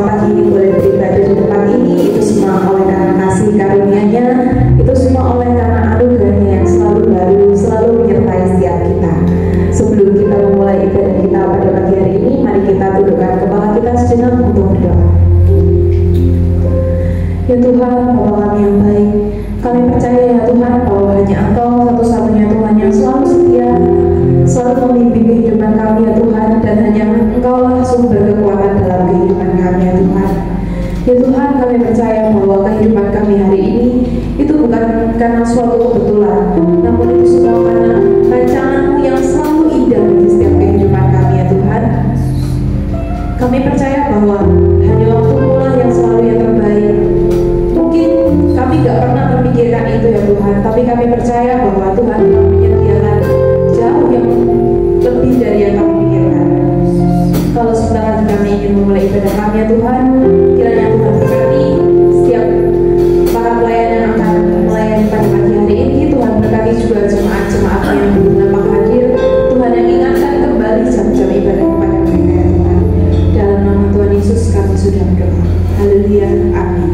bersama pagi ini boleh beribadah di tempat ini, itu semua oleh karena kasih karunia-Nya, itu semua oleh karena anugerah-Nya yang selalu baru, selalu menyertai setiap kita. Sebelum kita memulai ibadah kita pada pagi hari ini, mari kita tundukkan kepala kita sejenak untuk berdoa. Ya Tuhan, Bapa kami yang baik, kami percaya ya Tuhan bahwa hanya Engkau satu-satunya Tuhan yang selalu setia, selalu memimpin kehidupan kami ya Tuhan, dan hanya Engkaulah sumber kekuatan dalam kehidupan kami ya Tuhan. Ya Tuhan, kami percaya bahwa kehidupan kami hari ini itu bukan karena suatu kebetulan, namun itu semua karena rancangan-Mu yang selalu indah bagi setiap kehidupan kami ya Tuhan. Kami percaya bahwa hanya waktu-Mu lah yang selalu yang terbaik. Mungkin kami gak pernah memikirkan itu ya Tuhan, tapi kami percaya bahwa Tuhan telah menyediakan jauh yang lebih dari yang kami pikirkan. Kalau sebentar lagi kami ingin memulai ibadah kami ya Tuhan, kiranya Tuhan berkati setiap para pelayan yang akan melayani pada pagi hari ini. Tuhan berkati juga jemaat-jemaat yang belum nampak hadir. Tuhan yang ingatkan kembali jam-jam ibadah kepada mereka ya Tuhan. Dalam nama Tuhan Yesus kami sudah berdoa. Haleluya, amin.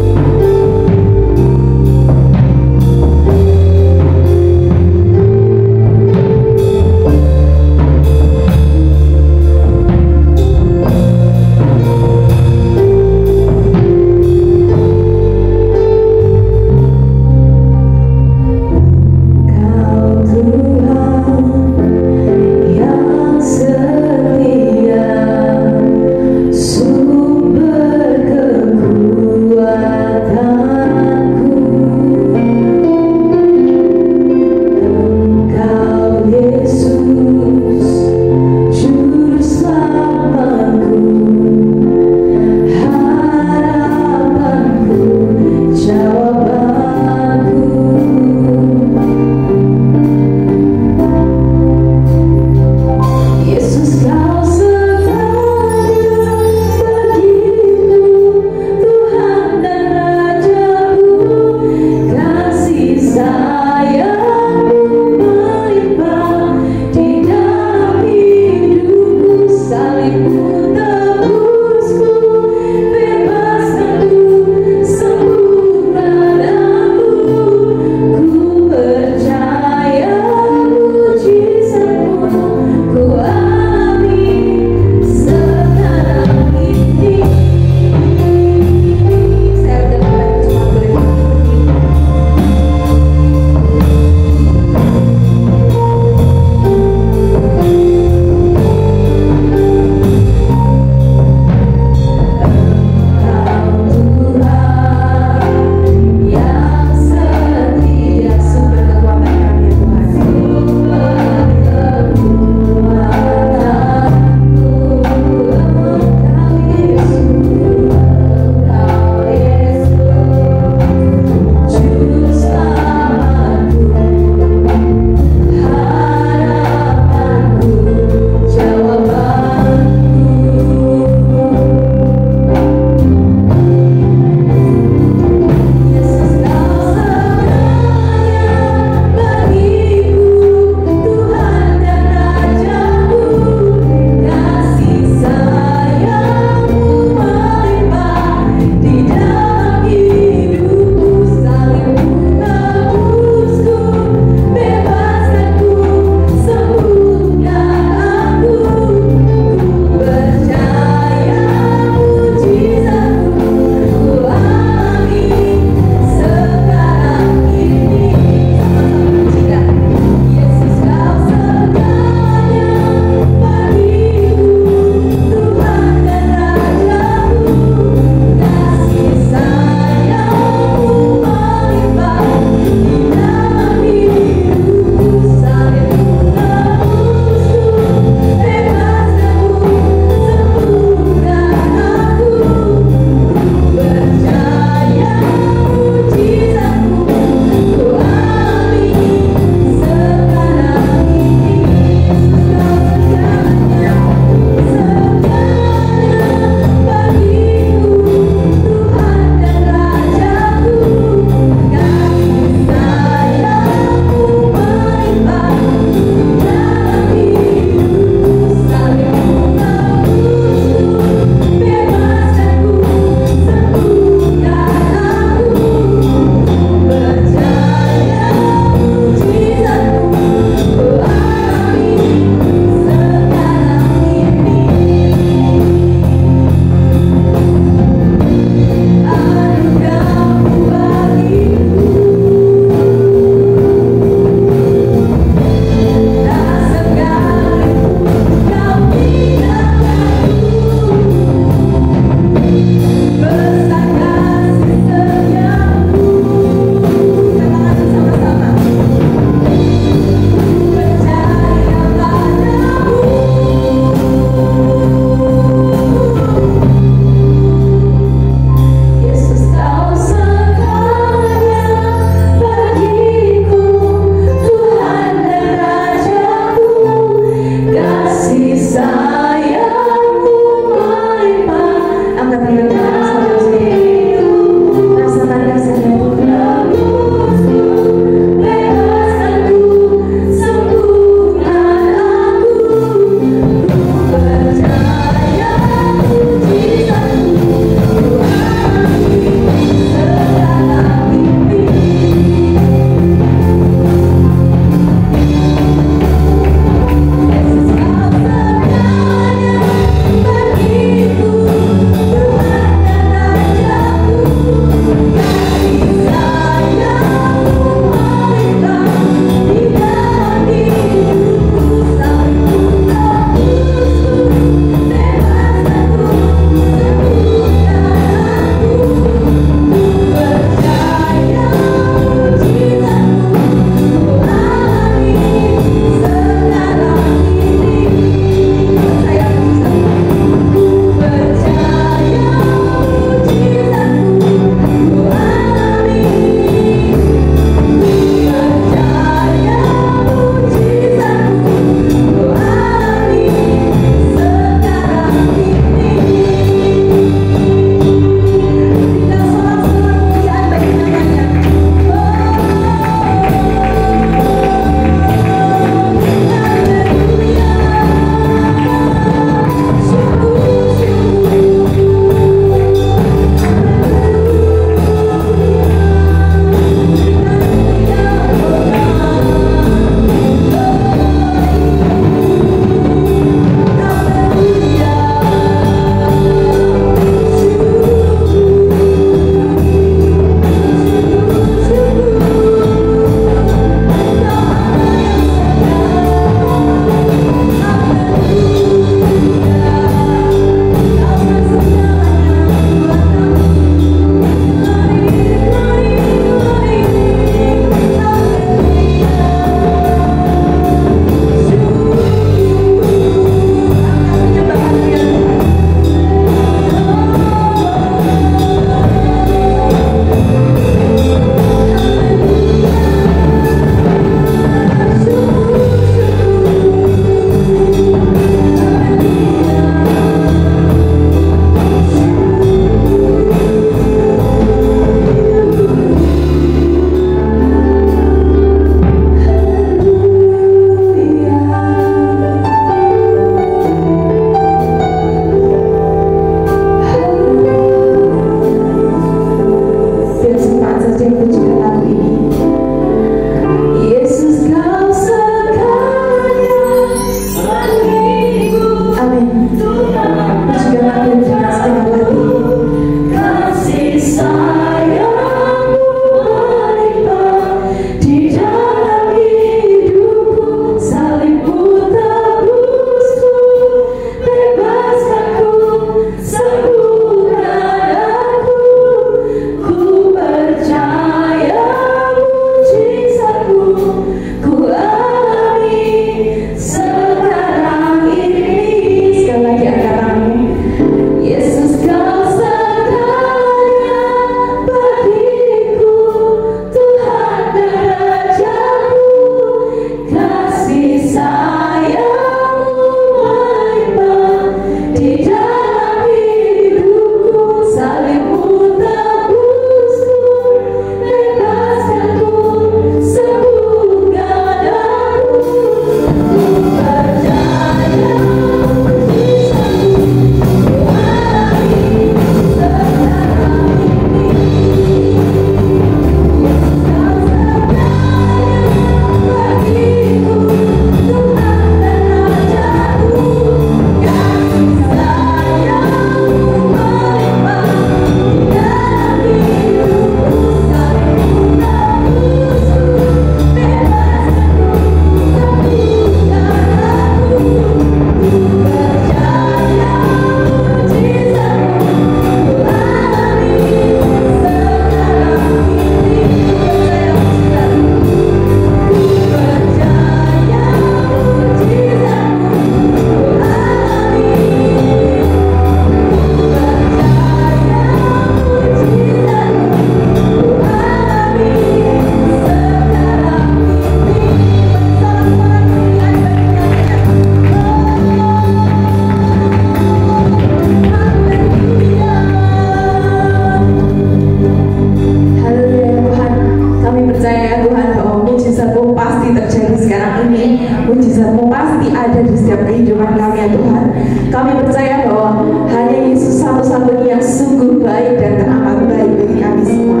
pasti ada di setiap kehidupan kami ya Tuhan. Kami percaya bahwa hanya Yesus satu-satunya yang sungguh baik dan teramat baik bagi kami semua.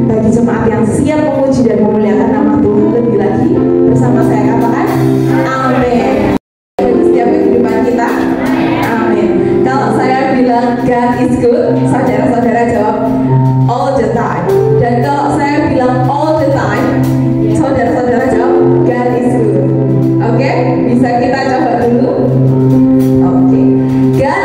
Bagi jemaat yang siap memuji dan memuliakan nama Tuhan lebih lagi, bersama saya katakan amin. Bagi setiap kehidupan kita, amin. Kalau saya bilang God is good, saudara-saudara jawab all the time. Dan kalau saya bilang all the time, saudara-saudara jawab God is good. Oke, bisa kita coba dulu. Oke, God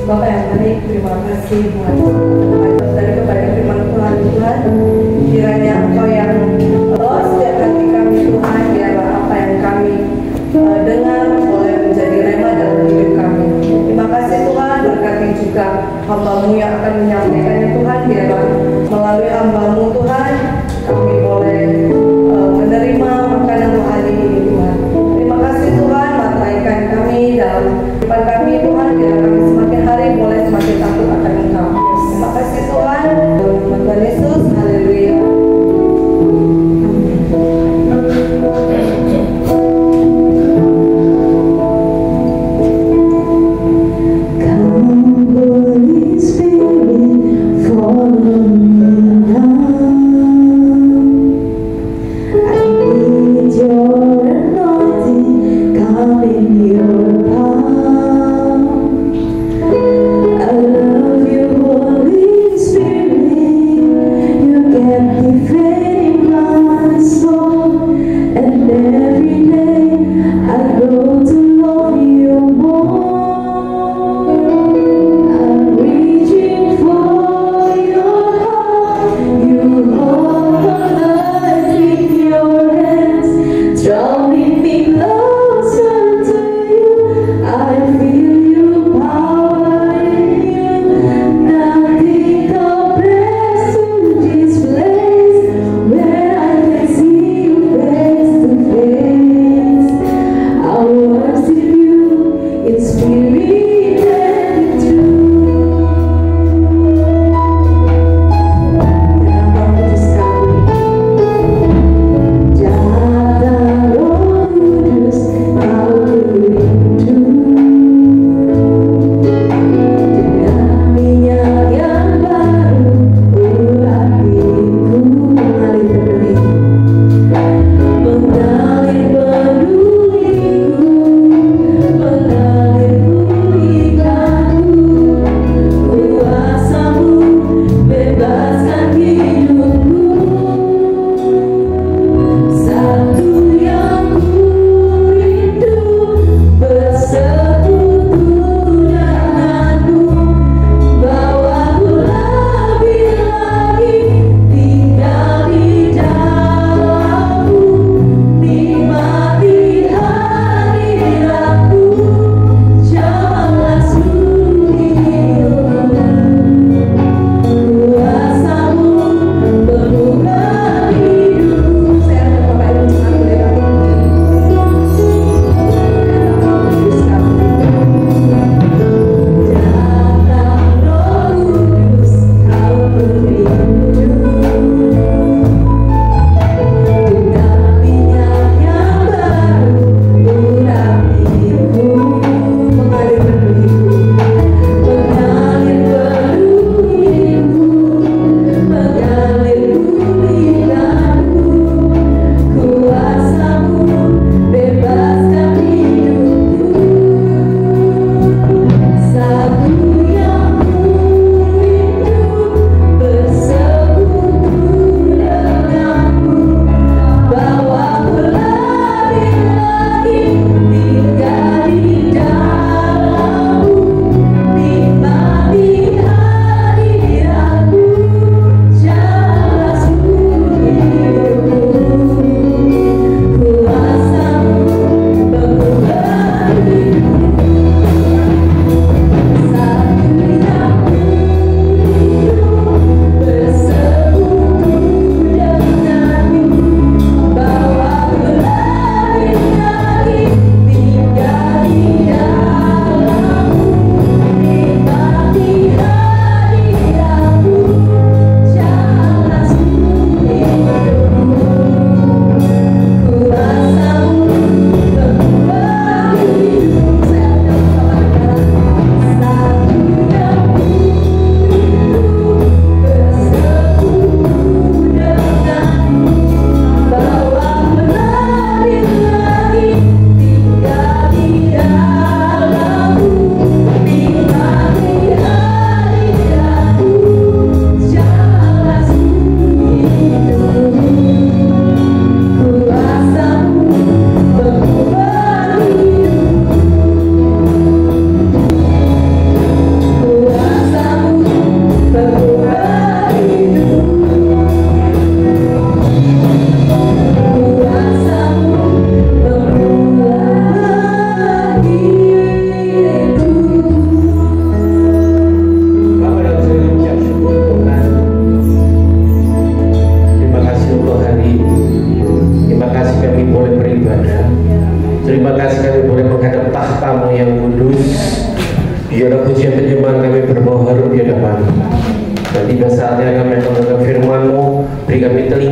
Bapak yang baik, terima kasih buat dari kepada firman Tuhan. Tuhan, kiranya Engkau yang setiap hati kami Tuhan, biarlah apa yang kami dengar boleh menjadi rema dalam hidup kami. Terima kasih Tuhan, berkati juga hamba-Mu yang akan menyampaikannya Tuhan, biarlah melalui hamba-Mu Tuhan kami boleh menerima makanan rohani ini Tuhan. Terima kasih Tuhan, mataharikan kami dalam kehidupan kami Tuhan, biar kami semakin hari boleh semakin takut akan Engkau. Terima kasih Tuhan, Tuhan Yesus, haleluya. Come Holy Spirit, follow me now.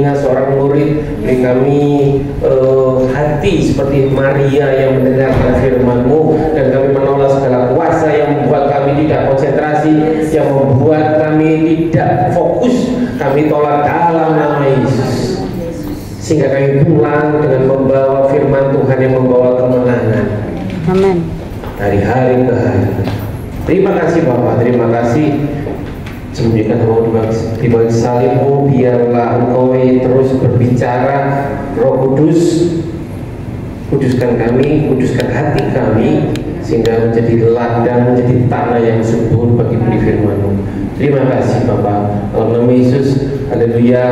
telinga seorang murid, beri kami hati seperti Maria yang mendengarkan firman-Mu, dan kami menolak segala kuasa yang membuat kami tidak konsentrasi, yang membuat kami tidak fokus. Kami tolak dalam nama Yesus, sehingga kami pulang dengan membawa firman Tuhan yang membawa kemenangan. Amin. Dari hari ke hari. Terima kasih Bapak, terima kasih. Sembunyikan Allah di balik salib-Mu, biarlah Engkau terus berbicara. Roh Kudus, kuduskan kami, kuduskan hati kami, sehingga menjadi ladang, menjadi tanah yang subur bagi beri firman-Mu. Terima kasih Bapak, dalam nama Yesus. Haleluya,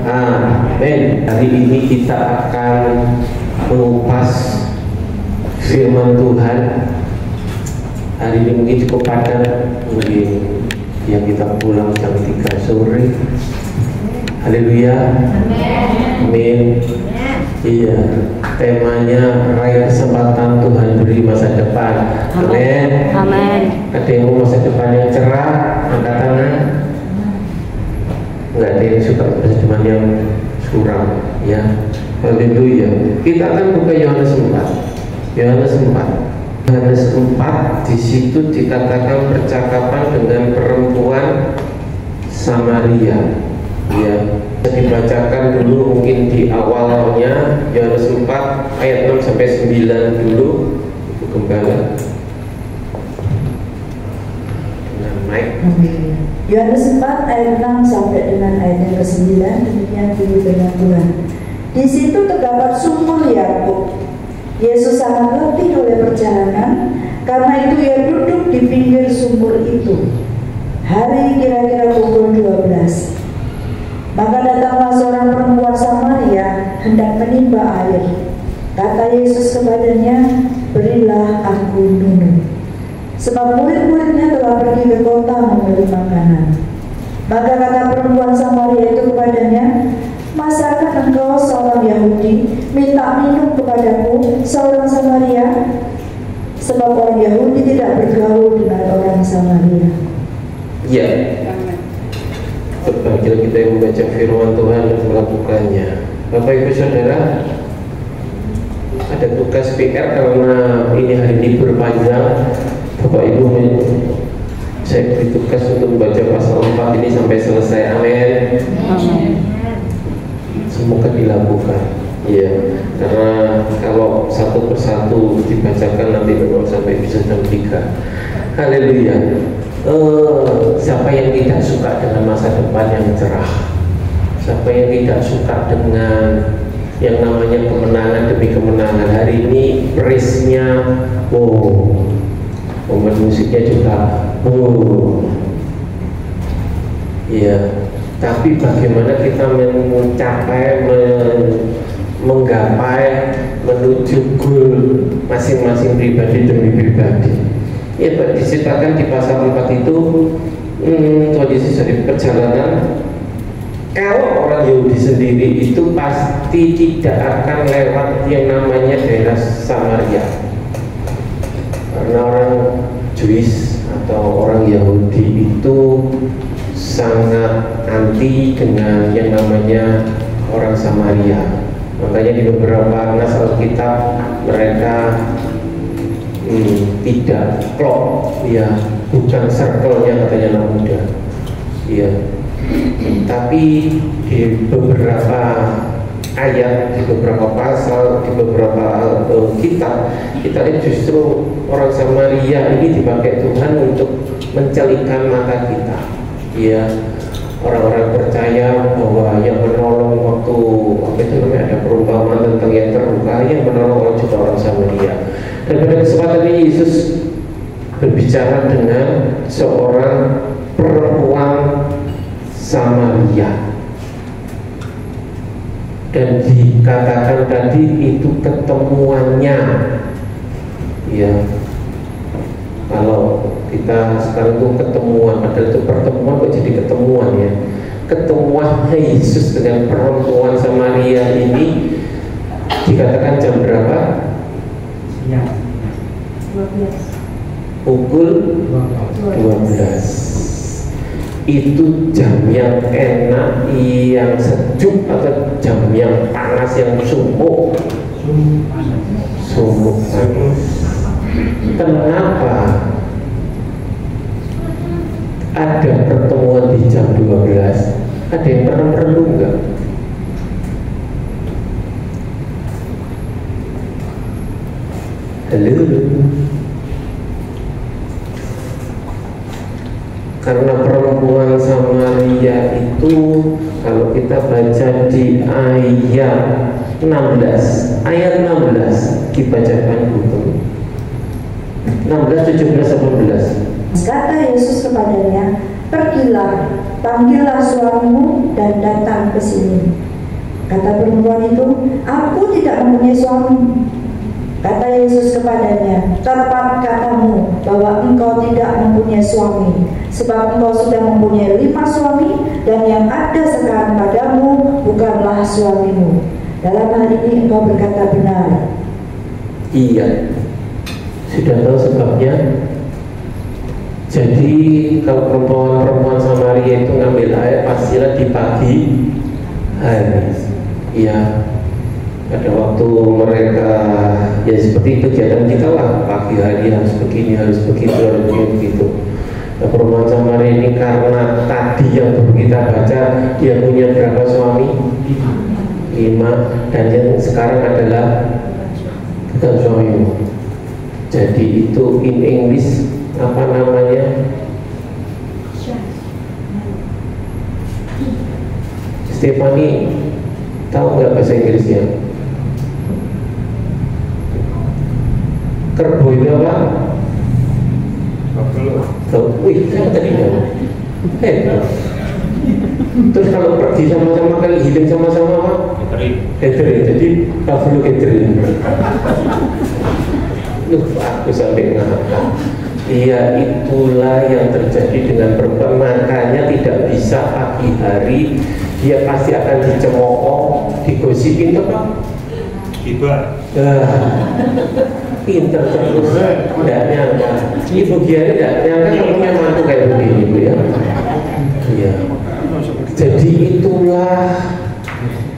amin. Hari ini kita akan mengupas firman Tuhan. Hari ini mungkin cukup padat, mungkin yang kita pulang jam 3 sore. Haleluya, amin. Iya, temanya raih kesempatan Tuhan beri masa depan. Amin. Amin. Ada yang mau masa depan yang cerah, angkat tangan. Enggak ada yang suka masa depan yang suram, ya. Haleluya. Kita akan buka Yohanes 4. Yohanes 4. Yohanes 4, di situ dikatakan percakapan dengan perempuan Samaria. Ya, dibacakan dulu mungkin di awalnya Yohanes 4 ayat 6 sampai 9 dulu, Ibu Gembala. Dengan mic. Yohanes 4 ayat 6 sampai dengan ayat yang ke-9, demikian bunyi firman Tuhan. Di situ terdapat sumur Yakub. Yesus sangat letih oleh perjalanan, karena itu ia duduk di pinggir sumur itu. Hari kira-kira pukul 12. Maka datanglah seorang perempuan Samaria hendak menimba air. Kata Yesus kepadanya, berilah aku minum. Sebab murid-muridnya telah pergi ke kota membeli makanan. Maka kata perempuan Samaria itu kepadanya, masakah engkau seorang Yahudi minta minum kepadaku seorang Samaria? Sebab orang Yahudi tidak bergaul dengan orang Samaria. Ya, berbahagia kita yang membaca firman Tuhan dan melakukannya. Bapak Ibu Saudara, ada tugas PR karena ini hari libur panjang. Bapak Ibu, saya beri tugas untuk membaca pasal 4 ini sampai selesai. Amin. Amin. Semoga dilakukan, ya, karena kalau satu persatu dibacakan nanti baru sampai bisa jam 3. Haleluya. Siapa yang tidak suka dengan masa depan yang cerah? Siapa yang tidak suka dengan yang namanya kemenangan demi kemenangan? Hari ini praise-nya, momen musiknya juga, iya. Tapi bagaimana kita mencapai, menggapai, menuju goal masing-masing pribadi demi pribadi. Ya, diceritakan di pasal 4 itu, Tuhan Yesus dari perjalanan. Kalau orang Yahudi sendiri itu pasti tidak akan lewat yang namanya daerah Samaria, karena orang Jewish atau orang Yahudi itu sangat anti dengan yang namanya orang Samaria. Makanya di beberapa nas Alkitab mereka tidak klop, ya, bukan circle-nya katanya anak muda, ya. Tapi di beberapa ayat, di beberapa pasal, di beberapa kitab, kita lihat justru orang Samaria ini dipakai Tuhan untuk mencelikan mata kita. Ya, orang-orang percaya bahwa yang menolong waktu apa itu namanya, ada perumpamaan tentang yang terluka, yang menolong orang juga orang Samaria. Dan pada kesempatan ini Yesus berbicara dengan seorang perempuan Samaria, dan dikatakan tadi itu ketemuannya, ya. Kalau kita sekarang itu ketemuan, padahal itu pertemuan kok jadi ketemuan, ya. Ketemuannya Yesus dengan perempuan Samaria ini dikatakan jam berapa? Ya. 12. Pukul 12. itu jam yang enak, yang sejuk, atau jam yang panas, yang sumuk? Sumuk panas. Kenapa ada pertemuan di jam 12? Ada yang pernah merenung nggak? Halo. Karena perempuan Samaria itu, kalau kita baca di ayat 16, dibacakan dulu 16, 17, 18. Kata Yesus kepadanya, pergilah, panggillah suamimu dan datang ke sini. Kata perempuan itu, aku tidak mempunyai suami. Kata Yesus kepadanya, tepat katamu bahwa engkau tidak mempunyai suami, sebab engkau sudah mempunyai 5 suami, dan yang ada sekarang padamu bukanlah suamimu. Dalam hal ini engkau berkata benar. Iya, sudah tahu sebabnya. Jadi kalau perempuan Samaria itu ngambil air pastilah di pagi hari. Iya, pada waktu mereka ya seperti itu kegiatan kita lah, pagi hari harus begini, harus begitu, harus begitu. Nah, perempuan Samaria ini karena tadi yang baru kita baca, dia punya berapa suami? 5, dan yang sekarang adalah bukan suamimu. Jadi itu in English apa namanya? Stefani tahu nggak bahasa Inggrisnya? Kerbo itu apa? Wih, saya tadi jawab. Terus kalau pergi sama-sama kali healing sama-sama apa? Catering. Jadi Buffalo catering. Aku sampai ngakak. Iya, itulah yang terjadi dengan perempuan. Makanya tidak bisa pagi hari dia pasti akan dicemooh, digosipin tuh Pak. Pinter terus, tidak nyangka. Ibu Giari tidak nyangka punya mantu kayak begini, Bu ya. Iya. Jadi itulah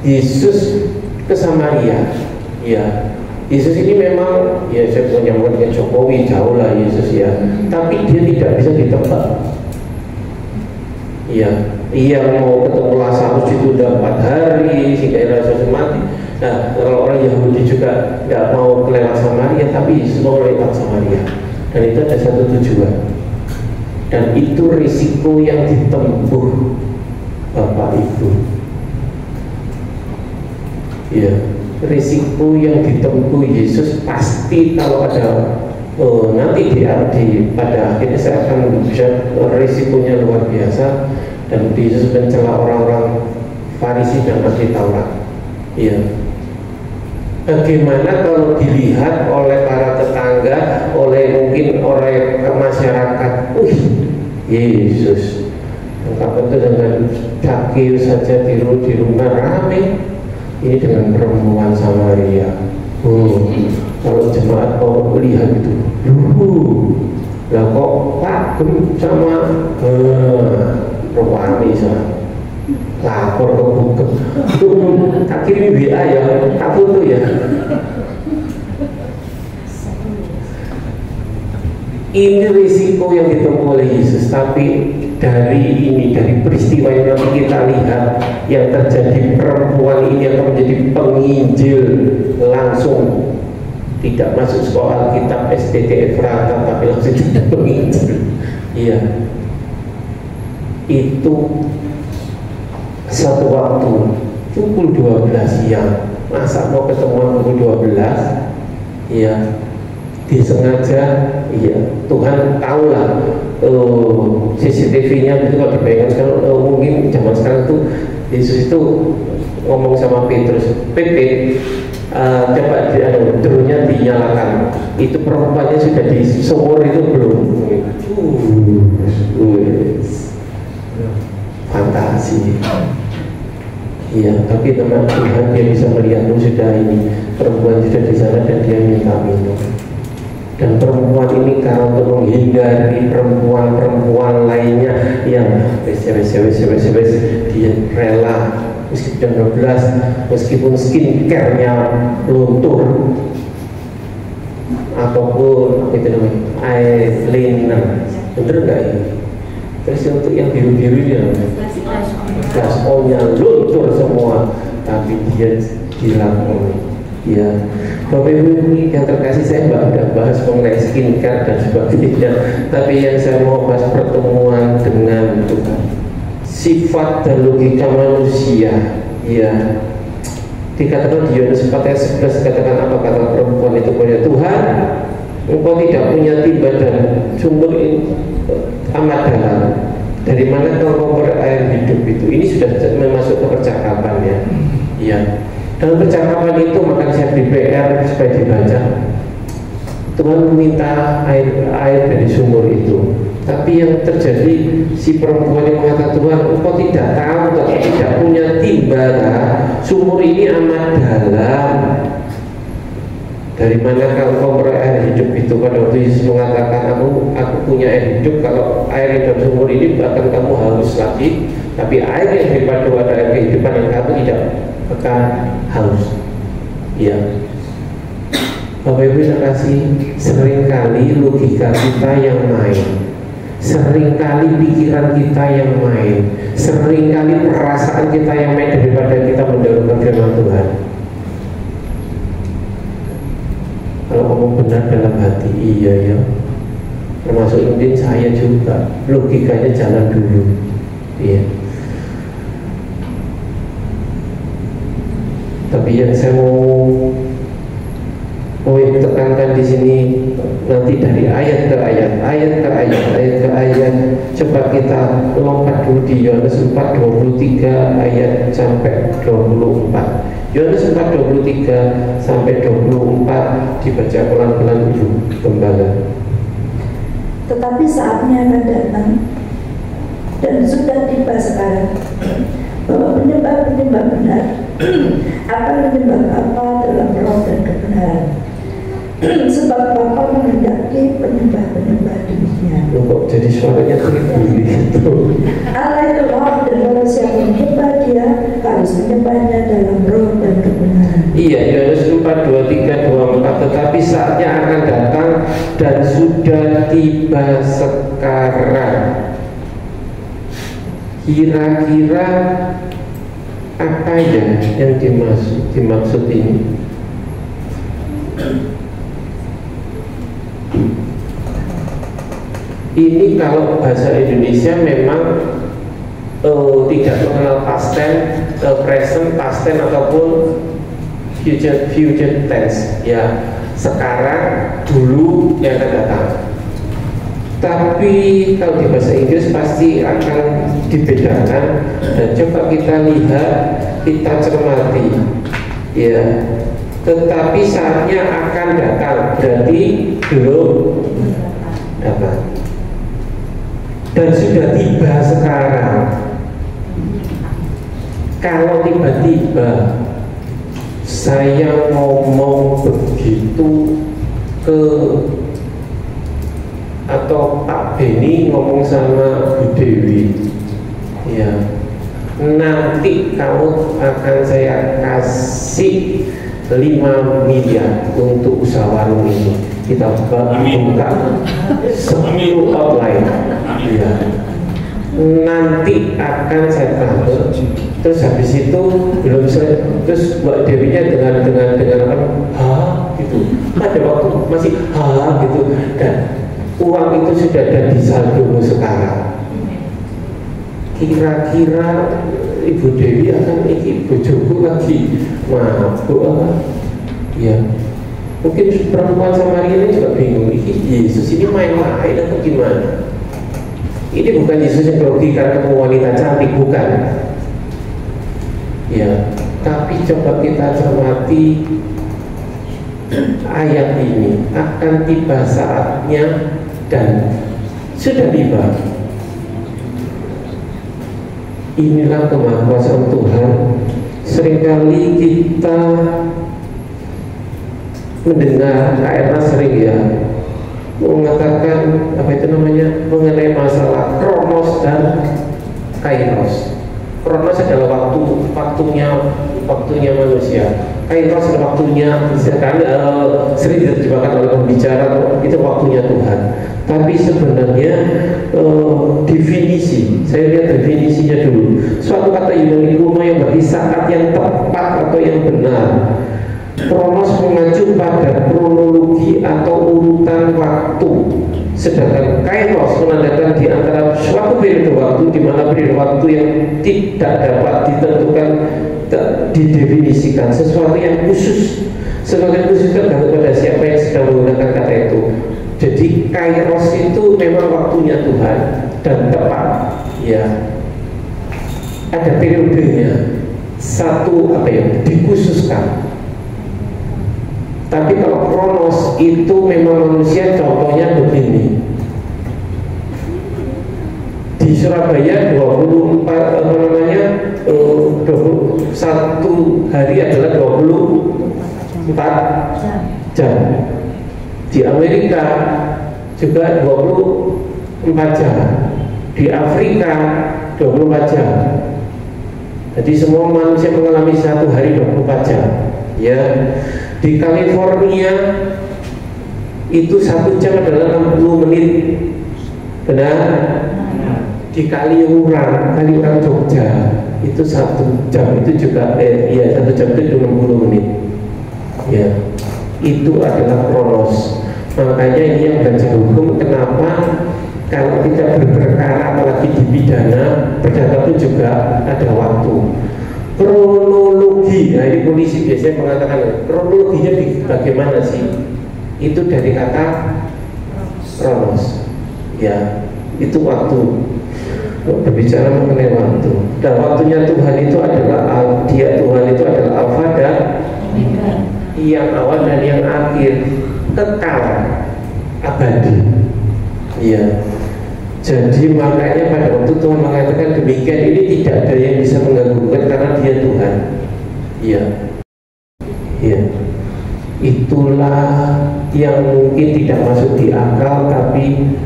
Yesus ke Samaria. Iya. Yesus ini memang, ya saya punya dengan Jokowi jauh lah Yesus ya. Tapi dia tidak bisa ditebak. Iya. Ia mau ketemu Lazarus itu udah 4 hari sehingga Lazarus mati. Nah, kalau orang Yahudi juga nggak mau kelewat Samaria, tapi Yesus mau lewat Samaria. Dan itu ada satu tujuan. Dan itu risiko yang ditempuh Bapak Ibu. Ya, risiko yang ditempuh Yesus pasti kalau ada nanti pada akhirnya saya akan bisa risikonya luar biasa. Dan Yesus mencela orang-orang Farisi dan ahli Taurat. Ya. Bagaimana kalau dilihat oleh para tetangga, oleh masyarakat, Yesus lengkap itu dengan Zakheus saja di rumah ramai, ini dengan perempuan Samaria. Kalau jemaat mau melihat itu, lah kok kagum sama rohani sana. Lapor ke buku, tak kirim WA ya, tak foto ya. Ini risiko yang ditempuh oleh Yesus. Tapi dari peristiwa yang nanti kita lihat yang terjadi, perempuan ini akan menjadi penginjil langsung, tidak masuk sekolah kitab SDT Efrata, tapi langsung jadi penginjil. Iya, itu satu waktu pukul 12 siang, masa mau ketemuan pukul 12? Iya, disengaja. Iya, Tuhan tahulah CCTV-nya itu. Kalau dibayangkan mungkin zaman sekarang tuh Yesus itu ngomong sama Petrus, coba drone-nya dinyalakan. Itu perempuannya sudah di sumur itu belum? Fantasi. Iya, tapi teman Tuhan dia bisa melihat sudah ini perempuan sudah di sana dan dia minta minum. Dan perempuan ini karena untuk menghindari perempuan-perempuan lainnya yang wes dia rela meskipun 12, meskipun skincare-nya luntur ataupun itu namanya eyeliner, bener nggak ini? Terus untuk yang biru-biru ini gas O-nya luntur semua, tapi dia dilakoni. Ya, Bapak Ibu ini yang terkasih, saya nggak bahas mengenai skincare dan sebagainya, tapi yang saya mau bahas pertemuan dengan Tuhan, sifat dan logika manusia. Ya, dikatakan di Yohanes 4 ayat 11, katakan apa kata perempuan itu kepada Tuhan, engkau tidak punya timba dan sumber amat dalam, dari mana kau berair hidup itu. Ini sudah masuk ke percakapan ya. Ya, dalam percakapan itu maka saya beri PR supaya dibaca. Tuhan meminta air dari sumur itu, tapi yang terjadi si perempuan yang mengatakan, Tuhan engkau tidak tahu, engkau tidak punya timba, sumur ini amat dalam, dari mana kalau kau berair hidup itu. Pada waktu Yesus mengatakan, aku punya air hidup, kalau air yang dalam sumur ini bahkan kamu haus lagi, tapi air yang daripada ada air kehidupan yang kamu tidak akan haus. Ya, Bapak Ibu terkasih, seringkali logika kita yang main, seringkali pikiran kita yang main, seringkali perasaan kita yang main daripada kita mendahulukan firman Tuhan. Kalau kamu benar dalam hati, iya ya, termasuk mungkin saya juga, logikanya jalan dulu. Iya. Tapi yang saya mau tekankan di sini, nanti dari ayat ke ayat, coba kita lompat dulu di Yohanes 4:23 ayat sampai 24. Yohanes 4:23 sampai 24 dibaca pelan-pelan dulu, Gembala. Tetapi saatnya akan datang dan sudah tiba sekarang bahwa penyembah-penyembah benar akan menyembah Bapa dalam roh dan kebenaran, sebab Bapa menghendaki penyembah-penyembah demikian. Kok jadi suaranya tinggi gitu? Allah itu roh, dan barang siapa menyembah Dia harus menyembahnya dalam roh dan kebenaran. Iya, Yohanes 4:23-24. Tetapi saatnya akan datang dan sudah tiba sekarang. Kira-kira apa ya yang dimaksud ini? Ini kalau bahasa Indonesia memang tidak mengenal past tense, present, past tense ataupun future tense. Ya, sekarang, dulu, yang akan datang. Tapi kalau di bahasa Inggris pasti akan dibedakan, dan coba kita lihat, kita cermati. Ya, tetapi saatnya akan datang, berarti belum datang. Dan sudah tiba sekarang. Kalau tiba-tiba saya ngomong begitu ke, atau Pak Beni ngomong sama Bu Dewi, ya, nanti kamu akan saya kasih 5 miliar untuk usaha warung ini. Kita buka 10 outline, ya. Nanti akan saya transfer. Terus habis itu belum selesai, terus Mbak Dewinya dengan gitu. Ada waktu masih gitu, dan uang itu sudah ada di saldomu sekarang. Kira-kira Ibu Dewi akan iki bojoku lagi mabuk apa? Ya, mungkin perempuan Samaria ini juga bingung. Iki Yesus ini main-main atau gimana? Ini bukan Yesus yang grogi karena ketemu wanita cantik, bukan. Ya, tapi coba kita cermati ayat ini. Akan tiba saatnya dan sudah tiba. Inilah kemahakuasaan Tuhan. Seringkali kita mendengar, karena sering ya mengatakan apa itu namanya, mengenai masalah kronos dan Kairos. Kronos adalah waktunya manusia. Kairos adalah waktunya, misalkan sering diterjemahkan oleh pembicara, itu waktunya Tuhan. Tapi sebenarnya definisi, saya lihat definisinya dulu. Suatu kata Yunani kuno yang berarti saat yang tepat atau yang benar. Kronos mengacu pada kronologi atau urutan waktu, sedangkan kairos menandakan di antara suatu periode waktu di mana periode waktu yang tidak dapat ditentukan, didefinisikan, sesuatu yang khusus. Sesuatu yang khusus tergantung pada siapa yang sedang menggunakan kata itu. Jadi kairos itu memang waktunya Tuhan dan tepat, ya. Ada periodenya, satu dikhususkan. Tapi kalau kronos itu memang manusia, contohnya begini. Di Surabaya 21 hari adalah 24 jam. Di Amerika juga 24 jam. Di Afrika 24 jam. Jadi semua manusia mengalami satu hari 24 jam. Ya. Di California itu 1 jam adalah 60 menit. Benar? Di Kaliurang Jogja itu 1 jam itu juga 1 jam itu 60 menit. Ya, itu adalah kronos. Makanya ini yang belajar hukum, kenapa kalau kita berperkara apalagi di pidana, perdata itu juga ada waktu. Kronologi, nah ini polisi biasanya mengatakan kronologinya bagaimana sih? Itu dari kata kronos, ya, itu waktu. Berbicara mengenai waktu, dan waktunya Tuhan itu adalah Tuhan itu adalah Alfa dan yang awal dan yang akhir, kekal, abadi, ya. Jadi makanya pada waktu Tuhan mengatakan demikian, ini tidak ada yang bisa mengganggukan karena Dia Tuhan. Iya. Iya. Itulah yang mungkin tidak masuk di akal, tapi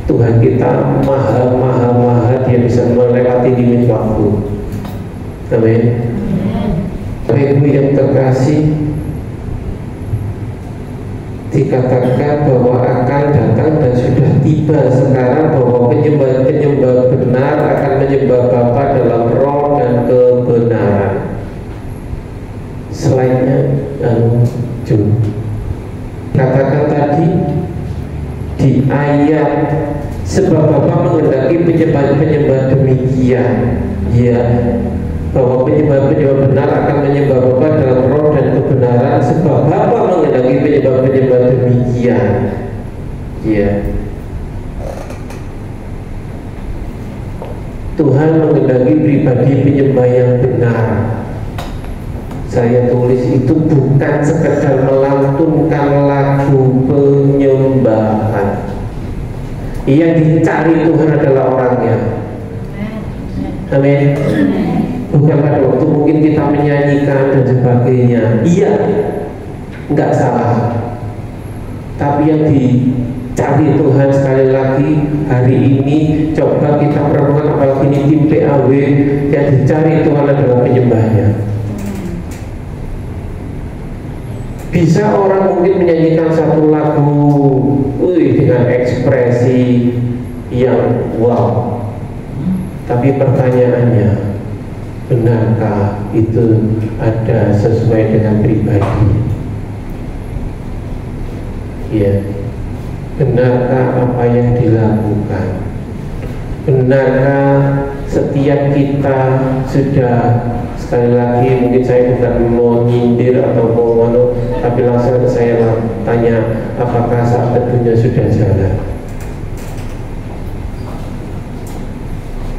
Tuhan kita maha, Dia bisa melewati limit waktu. Amin. Ibu yang terkasih, dikatakan bahwa akan datang dan sudah tiba sekarang bahwa penyembah benar akan menyembah Bapa dalam roh dan kebenaran. Selainnya katakan tadi di ayat, sebab Bapa menghendaki penyembah demikian, ya, bahwa penyembah benar akan menyembah Bapa dalam roh dan kebenaran, sebab Bapa menghendaki penyembah demikian, ya. Tuhan menghendaki pribadi penyembah yang benar. Saya tulis itu bukan sekedar melantunkan lagu penyembahan. Yang dicari Tuhan adalah orangnya. Amin. Bukan pada waktu mungkin kita menyanyikan dan sebagainya. Iya, nggak salah. Tapi yang dicari Tuhan, sekali lagi hari ini coba kita perhatikan, apalagi ini tim PAW, yang dicari Tuhan adalah penyembahnya. Bisa orang mungkin menyanyikan satu lagu dengan ekspresi yang wow, tapi pertanyaannya, benarkah itu ada sesuai dengan pribadi? Ya, benarkah apa yang dilakukan? Benarkah setiap kita sudah, sekali lagi mungkin saya bukan mau nyindir atau mau tapi langsung saya tanya, apakah saat teduhnya sudah jalan?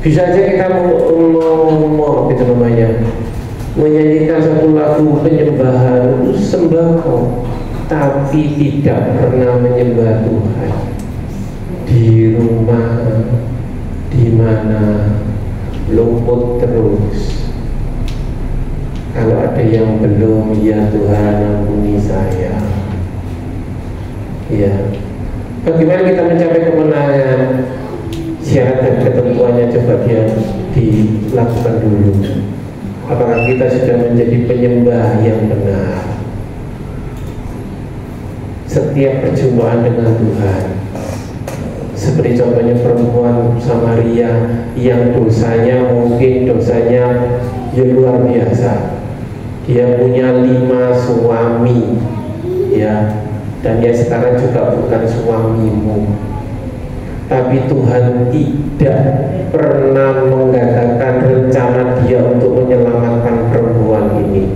Bisa aja kita mau gitu namanya, menyanyikan satu lagu penyembahan sembako, tapi tidak pernah menyembah Tuhan di rumah, di mana luput terus. Kalau ada yang belum, ya Tuhan ampuni saya. Ya, bagaimana kita mencapai kemenangan? syarat dan ketentuannya coba dia dilakukan dulu. Apakah kita sudah menjadi penyembah yang benar? Setiap perjumpaan dengan Tuhan, seperti contohnya perempuan Samaria yang dosanya ya luar biasa. Dia punya 5 suami, ya, dan dia sekarang juga bukan suamimu. Tapi Tuhan tidak pernah menggagalkan rencana dia untuk menyelamatkan perempuan ini.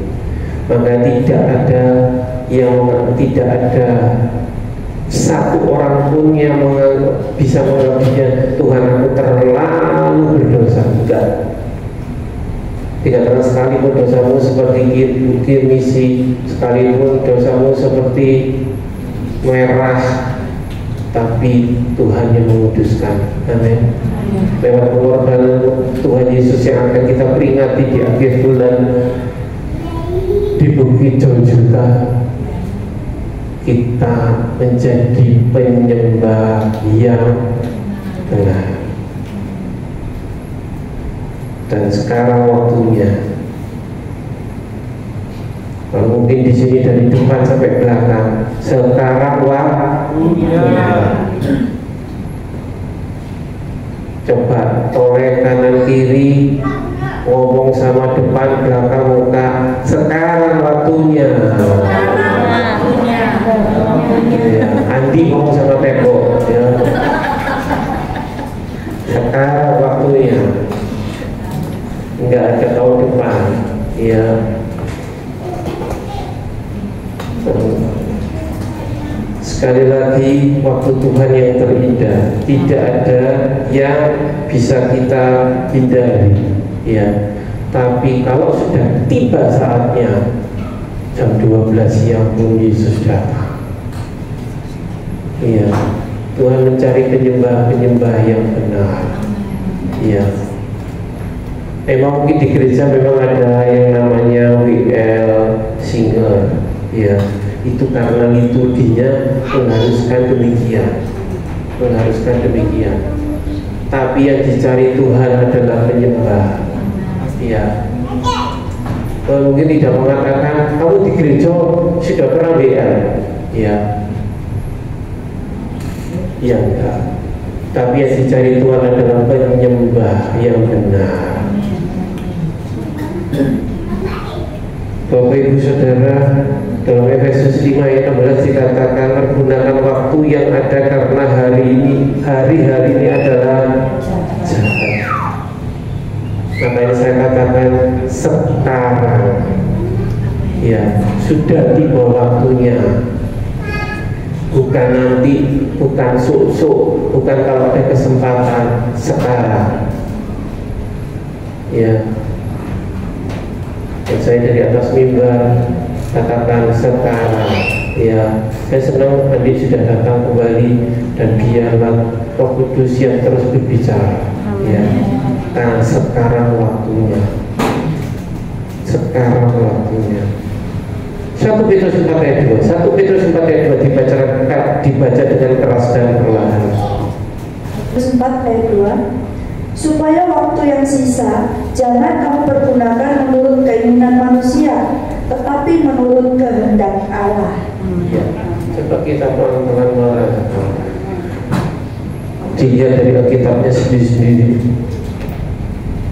Maka tidak ada satu orang pun yang bisa menganggap dia, Tuhan aku terlalu berdosa. Enggak. Dikatakan sekalipun dosamu seperti kirmisi, sekalipun dosamu seperti merah, tapi Tuhan yang menguduskan. Amin. Lewat pengorbanan Tuhan Yesus yang akan kita peringati di akhir bulan di Bukit Joljuta, kita menjadi penyembah yang benar. Dan sekarang waktunya. Kalau mungkin di sini dari depan sampai belakang, sekarang waktunya. Coba toleh kanan kiri, ngomong sama depan belakang muka. Sekarang waktunya. Ya, Andi ngomong sama tembok. Ya. Sekarang waktunya. Enggak ada tahun depan, ya. Sekali lagi, waktu Tuhan yang terindah, tidak ada yang bisa kita hindari, ya. Tapi kalau sudah tiba saatnya, jam 12 siang pun Yesus datang. Ya, Tuhan mencari penyembah-penyembah yang benar, ya. Memang mungkin di gereja memang ada yang namanya WL singer, ya. Itu karena liturginya mengharuskan demikian. Tapi yang dicari Tuhan adalah penyembah, ya. Mungkin tidak mengatakan kamu di gereja sudah pernah WL, ya. Ya enggak. Tapi yang dicari Tuhan adalah penyembah yang benar. Bapak Ibu Saudara, dalam Efesus 5 ayat 16 dikatakan pergunakan waktu yang ada karena hari-hari ini adalah jahat. Makanya saya katakan sekarang, ya, sudah tiba waktunya. Bukan nanti, bukan sok-sok, bukan kalau ada kesempatan, sekarang, ya. Dan saya dari atas mimbar katakan sekarang, ya. Saya senang Andi sudah datang kembali, dan biarlah Roh Kudus yang terus berbicara, ya. Karena sekarang waktunya. 1 Petrus 4 ayat 2 dibaca dengan keras dan perlahan. Petrus 4 ayat 2, supaya waktu yang sisa jangan kamu pergunakan menurut keinginan manusia, tetapi menurut kehendak Allah. Ya, coba kita pelan-pelan dilihat dari Alkitabnya sendiri-sendiri.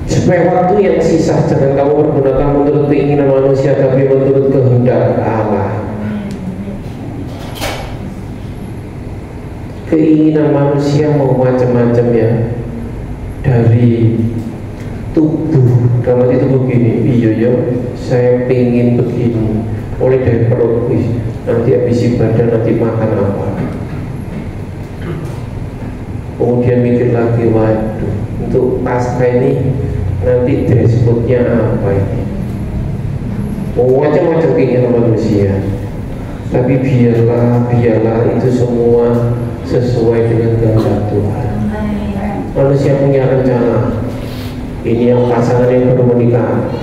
Supaya waktu yang sisa jangan kamu pergunakan menurut keinginan manusia, tapi menurut kehendak Allah. Keinginan manusia mau macam-macam, ya. Dari tubuh, dalam arti tubuh begini, iya, saya pengen begini, mulai dari perut, nanti habis ibadah nanti makan apa. Kemudian mikir lagi, waduh, untuk pasca ini nanti dress code-nya apa ini. Macam-macam keinginan manusia. Tapi biarlah itu semua sesuai dengan kehendak Tuhan. Manusia punya rencana. Ini yang pasangan yang baru menikah.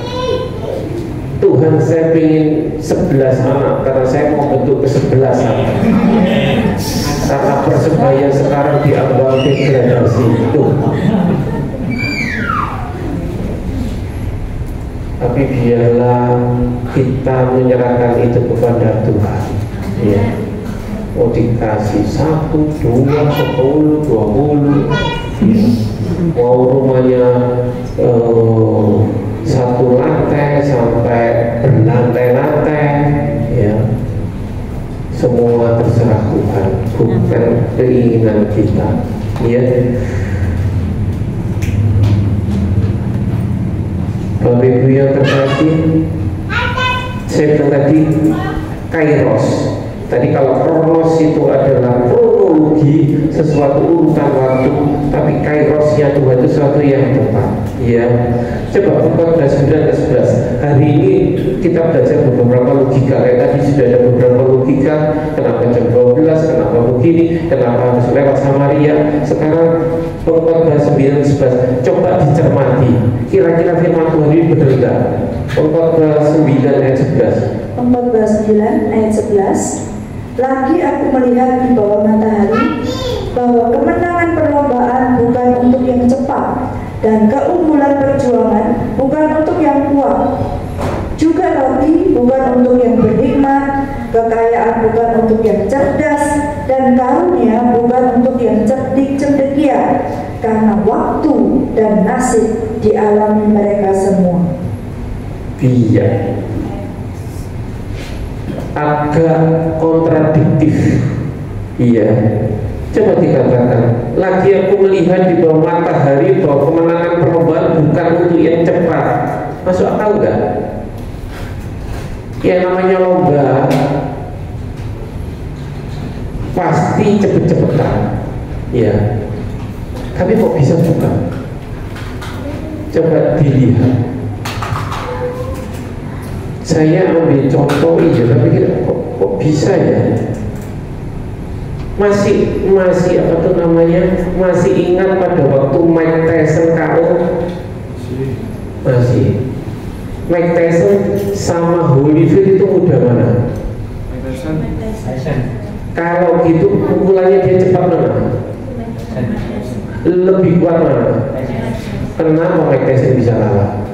Tuhan, saya ingin 11 anak karena saya mau bentuk ke-11 anak. karena persebaya sekarang diambang degradasi itu. Tapi biarlah kita menyerahkan itu kepada Tuhan, ya. Mau dikasih 1, 2, 10, 20, ya. Mau rumahnya 1 lantai sampai berlantai-lantai, ya. Semua terserah Tuhan, bukan keinginan kita, ya. Bapak Ibu yang terkasih, saya bilang tadi kairos. Tadi kalau kronos itu adalah kronologi, sesuatu urutan waktu, tapi kairosnya Tuhan itu sesuatu yang tepat, ya. Coba 14:9-11. Hari ini kita belajar beberapa logika. Kayak tadi sudah ada beberapa logika. Kenapa jam 12? Kenapa begini? Kenapa harus lewat Samaria? Sekarang 14:9-11. Coba dicermati. Kira-kira firman Tuhan ini benar enggak? 14:9-11. 14:9-11. Lagi aku melihat di bawah matahari bahwa kemenangan perlombaan bukan untuk yang cepat dan keunggulan perjuangan bukan untuk yang kuat, juga roti bukan untuk yang berhikmat, kekayaan bukan untuk yang cerdas, dan karunia bukan untuk yang cerdik-cerdikian, karena waktu dan nasib dialami mereka semua. Iya, agak kontradiktif, iya. Coba dikatakan, lagi aku melihat di bawah matahari bahwa kemenangan perlombaan bukan untuk yang cepat. Masuk akal nggak? Ya namanya lomba pasti cepet-cepetan, ya. Tapi kok bisa bukan? Coba dilihat. Saya ambil contoh iya, tapi kok bisa ya? Masih apa tuh namanya? Masih ingat pada waktu Mike Tyson KO? Masih. Mike Tyson sama Holyfield itu muda mana? Tyson. Kalau gitu pukulannya dia cepat mana? Lebih kuat mana? Kenapa Mike Tyson bisa kalah?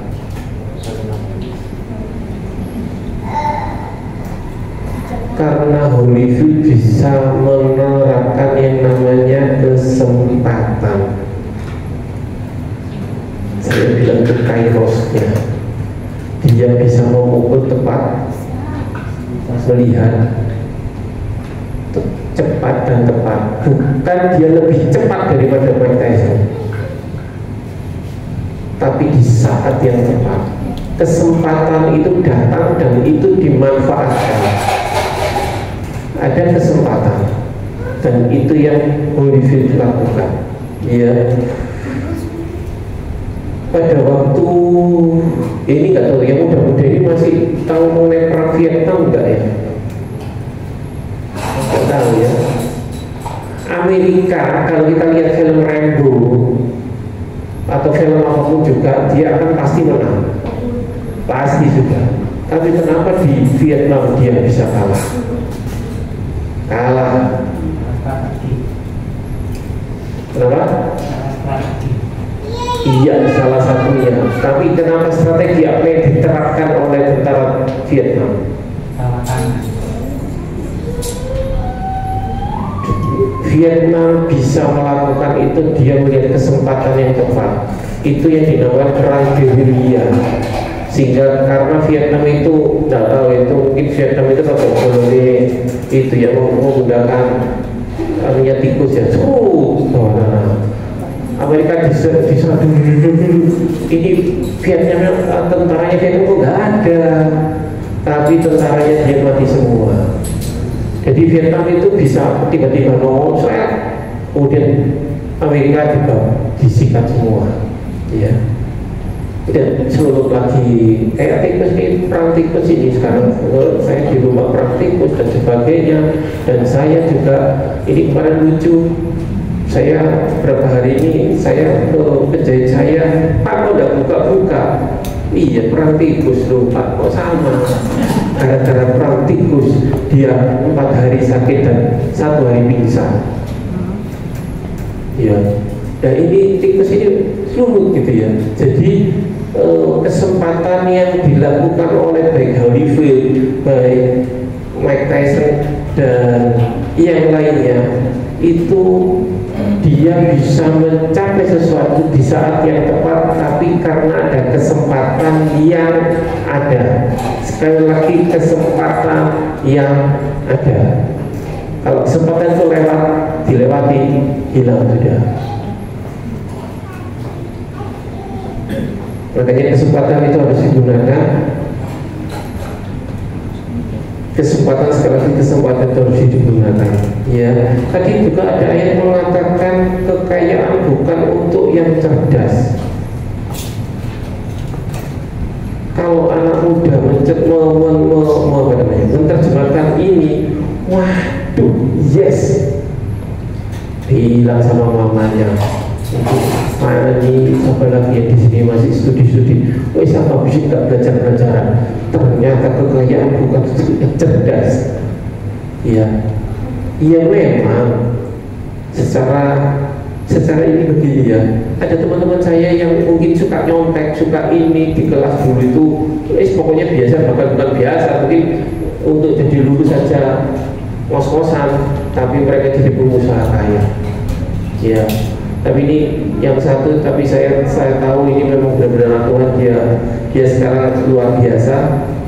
Karena Holyfield bisa menerapkan yang namanya kesempatan. Saya bilang itu kairosnya. Dia bisa memukul tepat, melihat cepat dan tepat. Bukan dia lebih cepat daripada Mike Tyson, tapi di saat yang tepat. Kesempatan itu datang dan itu dimanfaatkan. Ada kesempatan dan itu yang Holyfield lakukan, ya. Pada waktu ini nggak tahu yang muda-muda ini masih tahu mengenai perang Vietnam nggak ya? Nggak tahu ya. Amerika kalau kita lihat film Rambo atau film apapun juga dia akan pasti menang, pasti juga. Tapi kenapa di Vietnam dia bisa kalah? Kenapa? Iya, salah satunya. Tapi kenapa strategi apa yang diterapkan oleh tentara Vietnam? Vietnam bisa melakukan itu, dia melihat kesempatan yang tepat. Itu yang dinamakan perang gerilya. Sehingga karena Vietnam itu nggak tahu itu mungkin Vietnam itu kalau boleh itu ya menggunakan minyak tikus ya, Amerika diserang ini Vietnam tentaranya Vietnam itu nggak ada, tapi tentaranya dia mati semua. Jadi Vietnam itu bisa tiba-tiba nongol saya, kemudian Amerika juga disikat semua, ya. Dan seluruh lagi kayak tikus ini, perang tikus ini sekarang saya di rumah perang tikus dan sebagainya. Dan saya juga ini kemarin lucu, saya beberapa hari ini saya ke Penjahit saya, Pak kok udah buka-buka? Iya perang tikus loh Pak, kok sama? gara-gara perang tikus dia 4 hari sakit dan 1 hari pingsan. Ya, dan ini tikus ini lumut gitu ya. Jadi kesempatan yang dilakukan oleh baik Holyfield, baik Mike Tyson dan yang lainnya itu dia bisa mencapai sesuatu di saat yang tepat, tapi karena ada kesempatan yang ada. Sekali lagi, kesempatan yang ada. Kalau kesempatan itu dilewati, hilang sudah. Makanya kesempatan itu harus digunakan. Kesempatan, sekali lagi kesempatan itu harus digunakan. Ya, tadi juga ada ayat mengatakan kekayaan bukan untuk yang cerdas. Kalau anak muda menerjemahkan ini, waduh, yes, bilang sama mamanya, mana nih, siapa lagi yang di sini masih studi-studi, wes apa bisa nggak belajar-belajaran? Ternyata kekayaan bukan untuk yang cerdas. Ya, iya memang secara ini begini ya. Ada teman-teman saya yang mungkin suka nyontek, suka ini di kelas dulu itu, pokoknya biasa, bahkan bukan biasa, mungkin untuk jadi lulus saja ngos-ngosan, tapi mereka jadi pengusaha kaya. Ya, tapi ini yang satu, tapi saya tahu ini memang benar-benar Tuhan, dia sekarang luar biasa.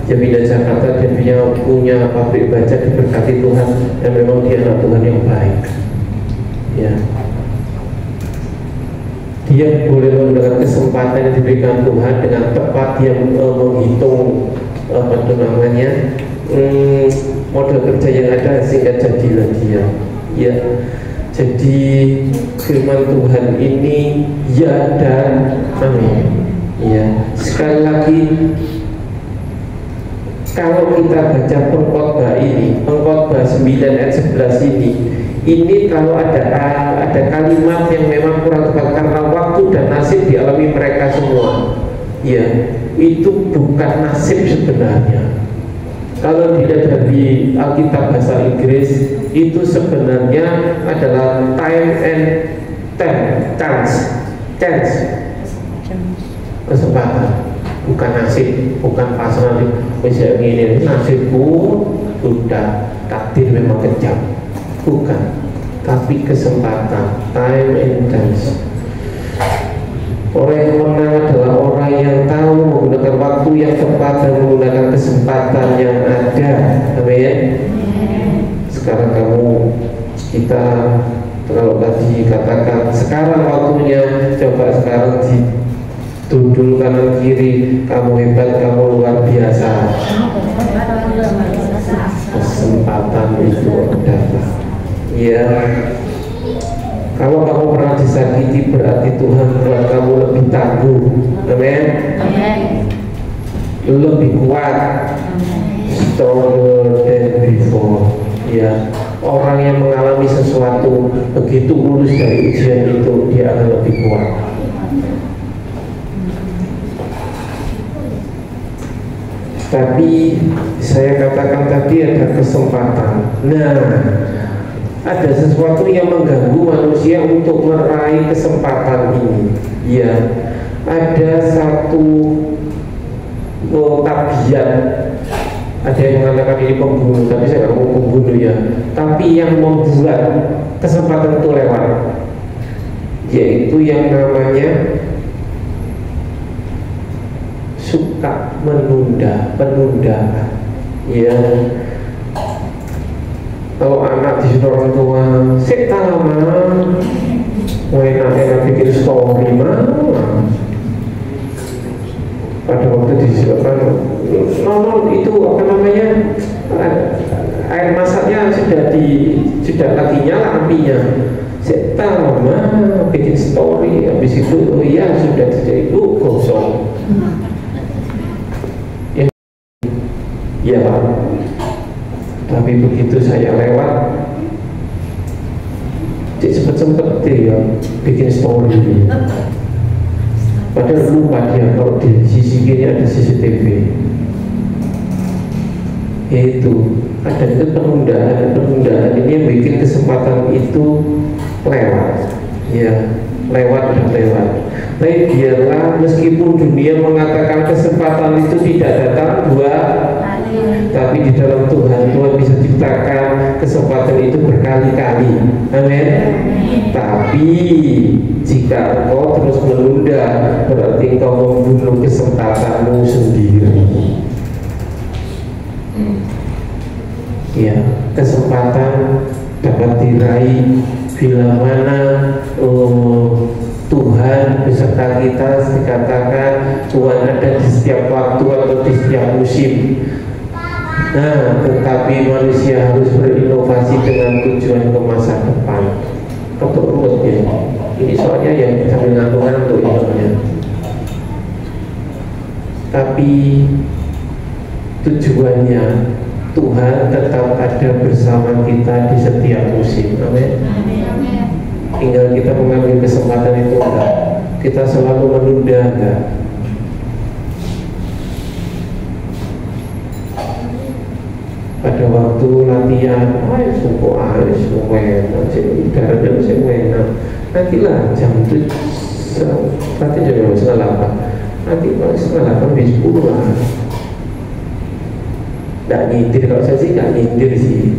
Dia pindah Jakarta, dia punya pabrik baja, diberkati Tuhan, dan memang dia anak Tuhan yang baik. Ya, dia boleh menggunakan kesempatan yang diberikan Tuhan dengan tepat. Dia menghitung model kerja yang ada sehingga jadilah dia. Ya, jadi firman Tuhan ini ya dan amin. Ya, sekali lagi, kalau kita baca pengkhotbah ini, pengkhotbah 9 ayat 11 ini kalau ada kalimat yang memang kurang tepat karena waktu dan nasib dialami mereka semua. Ya, itu bukan nasib sebenarnya. Kalau dilihat dari Alkitab bahasa Inggris, itu sebenarnya adalah time and chance, kesempatan. Bukan nasib, bukan pasangan bisa ini nasibku sudah takdir memang kejam, bukan, tapi kesempatan, time and chance. Orang yang menang adalah orang yang tahu menggunakan waktu yang tepat dan menggunakan kesempatan yang ada. Amin. Sekarang kita kalau tadi katakan sekarang waktunya, coba sekarang dituduh kanan kiri, kamu hebat, kamu luar biasa. Kesempatan itu datang. Ya, kalau kamu pernah disakiti, berarti Tuhan buat kamu lebih tangguh. Amin. Lebih kuat, stronger than before. Ya, orang yang mengalami sesuatu begitu lulus dari ujian itu, dia akan lebih kuat. Tapi saya katakan tadi ada kesempatan. Nah, ada sesuatu yang mengganggu manusia untuk meraih kesempatan ini. Ya, ada satu tabiat. Ada yang mengatakan ini pembunuh, tapi saya nggak mau pembunuh ya. Tapi yang membuat kesempatan itu lewat, yaitu yang namanya suka penundaan. Ya, kalau anak disuruh orang tua, "Sik lama, enak bikin story mana?" Pada waktu disiapkan nonton itu apa namanya, air masaknya sudah lagi nyala apinya. Sik lama bikin story, habis itu oh iya sudah jadi gosong. Ya Pak, tapi begitu saya lewat, sempet dia bikin story. Padahal lupa dia kalau di sisi kiri ada CCTV. Yaitu ada penundaan ini yang bikin kesempatan itu lewat, ya, lewat dan lewat. Tapi biarlah meskipun dunia mengatakan kesempatan itu tidak datang dua, tapi di dalam Tuhan bisa ciptakan kesempatan itu berkali-kali. Amin. Tapi jika engkau terus menunda, berarti engkau membunuh kesempatanmu sendiri. Ya, kesempatan dapat diraih bila mana Tuhan beserta kita, dikatakan Tuhan ada di setiap waktu atau di setiap musim. Nah, tetapi manusia harus berinovasi dengan tujuan ke masa depan. Keturut ya. Ini soalnya yang kita ngantuk-ngantuk ya. Tapi tujuannya Tuhan tetap ada bersama kita di setiap musim. Amin. Tinggal kita mengambil kesempatan itu enggak. Kita selalu menunda enggak. Pada waktu latihan, nantilah jam 7 latihan jam 8, nanti kalau setengah 8 di 10 lah. Nggak nyindir, kalau saya sih nggak nyindir sih,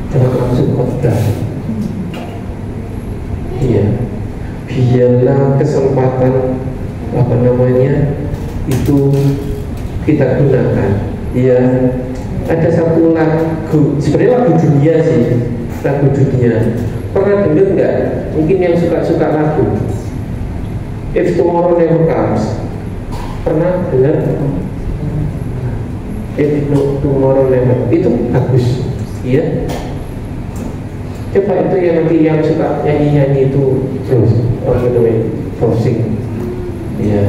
jangan langsung khotbah. Iya, biarlah kesempatan itu kita gunakan. Iya, ada satu lagu, sebenarnya lagu dunia sih, lagu dunia. Pernah dengar nggak? Mungkin yang suka lagu If Tomorrow Never Comes. Pernah dengar? If Tomorrow Never, itu bagus, iya. Coba itu yang nanti yang suka nyanyi itu terus, forcing, ya.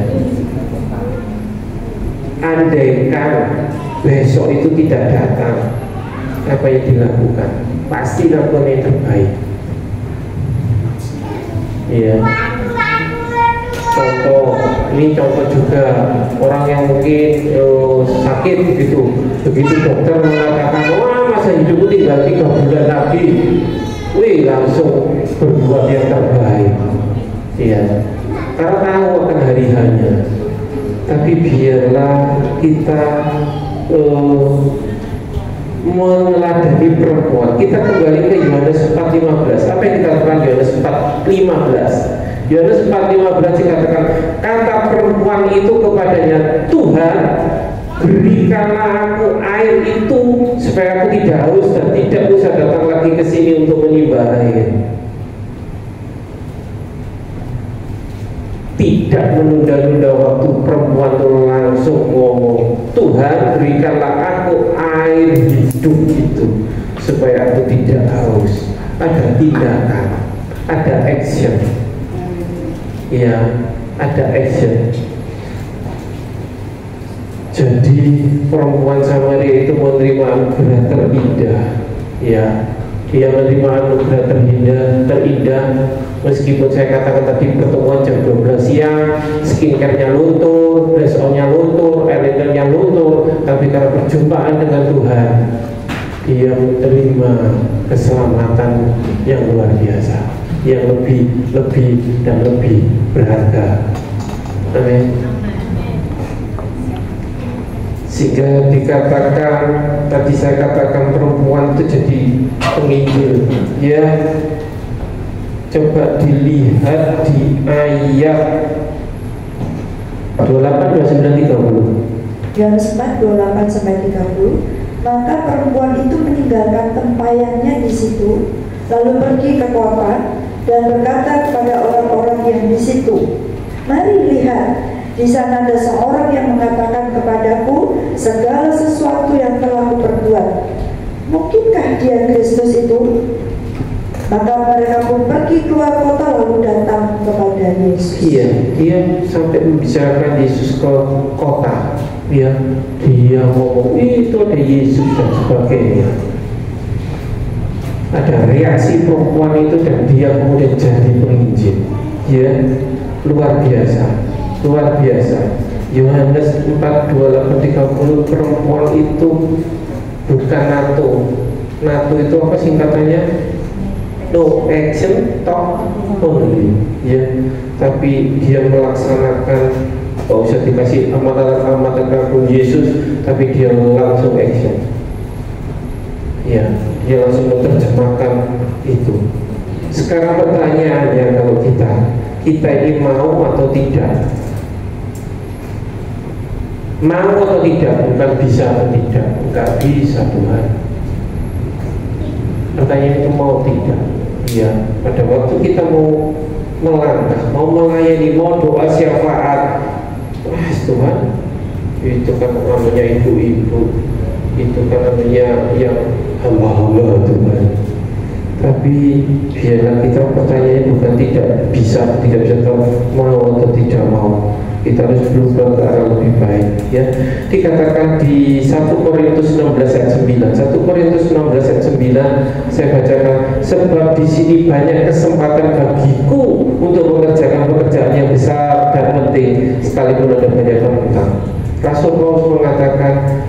Andaikan besok itu tidak datang, apa yang dilakukan? Pasti lakukan yang terbaik. Iya. Contoh juga orang yang mungkin sakit begitu, begitu dokter mengatakan wah masa hidupku tinggal 3 bulan lagi, langsung berbuat yang terbaik. Iya, karena tahu akan hari hanya. Tapi biarlah kita meneladani perempuan. Kita kembali ke Yohanes 4:15. Apa yang kita lakukan Yohanes 4:15? Yohanes 4:15 dikatakan, kata perempuan itu kepadanya, Tuhan, berikanlah aku air itu supaya aku tidak haus dan tidak usah datang lagi ke sini untuk menimba air. Tidak menunda-nunda waktu, perempuan itu langsung ngomong, Tuhan, berikanlah aku air hidup itu supaya aku tidak haus. Ada tindakan, ada action. Ya, ada action. Jadi perempuan Samaria itu menerima anugerah terindah. Ya, dia menerima anugerah terindah. Meskipun saya katakan tadi pertemuan jam 12 siang, skincare-nya luntur, blush on-nya luntur, eyeliner-nya luntur, tapi karena perjumpaan dengan Tuhan, dia menerima keselamatan yang luar biasa, yang lebih dan lebih berharga. Amin. Sehingga dikatakan, tadi saya katakan perempuan itu jadi penginjil. Ya, coba dilihat di ayat 28, 29, 30. Yohanes 4, 28-30. Maka perempuan itu meninggalkan tempayannya di situ, lalu pergi ke kota dan berkata kepada orang-orang yang di situ, mari lihat, di sana ada seorang yang mengatakan kepadaku segala sesuatu yang telah kuperbuat. Mungkinkah dia Kristus itu? Maka mereka pun pergi keluar kota lalu datang kepada Yesus. Iya, dia sampai membicarakan Yesus ke kota. Ya, dia ngomong itu ada Yesus dan sebagainya. Ada reaksi perempuan itu dan dia kemudian jadi penginjil. Ya, luar biasa, luar biasa. Yohanes 4:28-30, perempuan itu bukan NATO. NATO itu apa singkatannya? No action talk only, ya. Tapi dia melaksanakan, gak usah dikasih amatan kagum Yesus, tapi dia langsung action. Ya, dia langsung menerjemahkan itu. Sekarang pertanyaannya, kalau kita ini mau atau tidak? Mau atau tidak, bukan bisa atau tidak. Enggak bisa Tuhan. Pertanyaan itu mau tidak? Ya, pada waktu kita mau melangkah, mau melayani, mau doa syafaat, Tuhan, itu kan namanya ibu-ibu, itu kan namanya yang hamba-hamba Tuhan. Tapi biarlah kita pertanyaannya bukan tidak bisa tahu mau atau tidak mau. Kita harus berubah ke arah lebih baik, ya. Dikatakan di 1 Korintus 16 ayat 9. 1 Korintus 16 ayat 9 saya bacakan, sebab di sini banyak kesempatan bagiku untuk mengerjakan pekerjaan yang besar dan penting sekalipun ada banyak penentang. Rasul Paulus mengatakan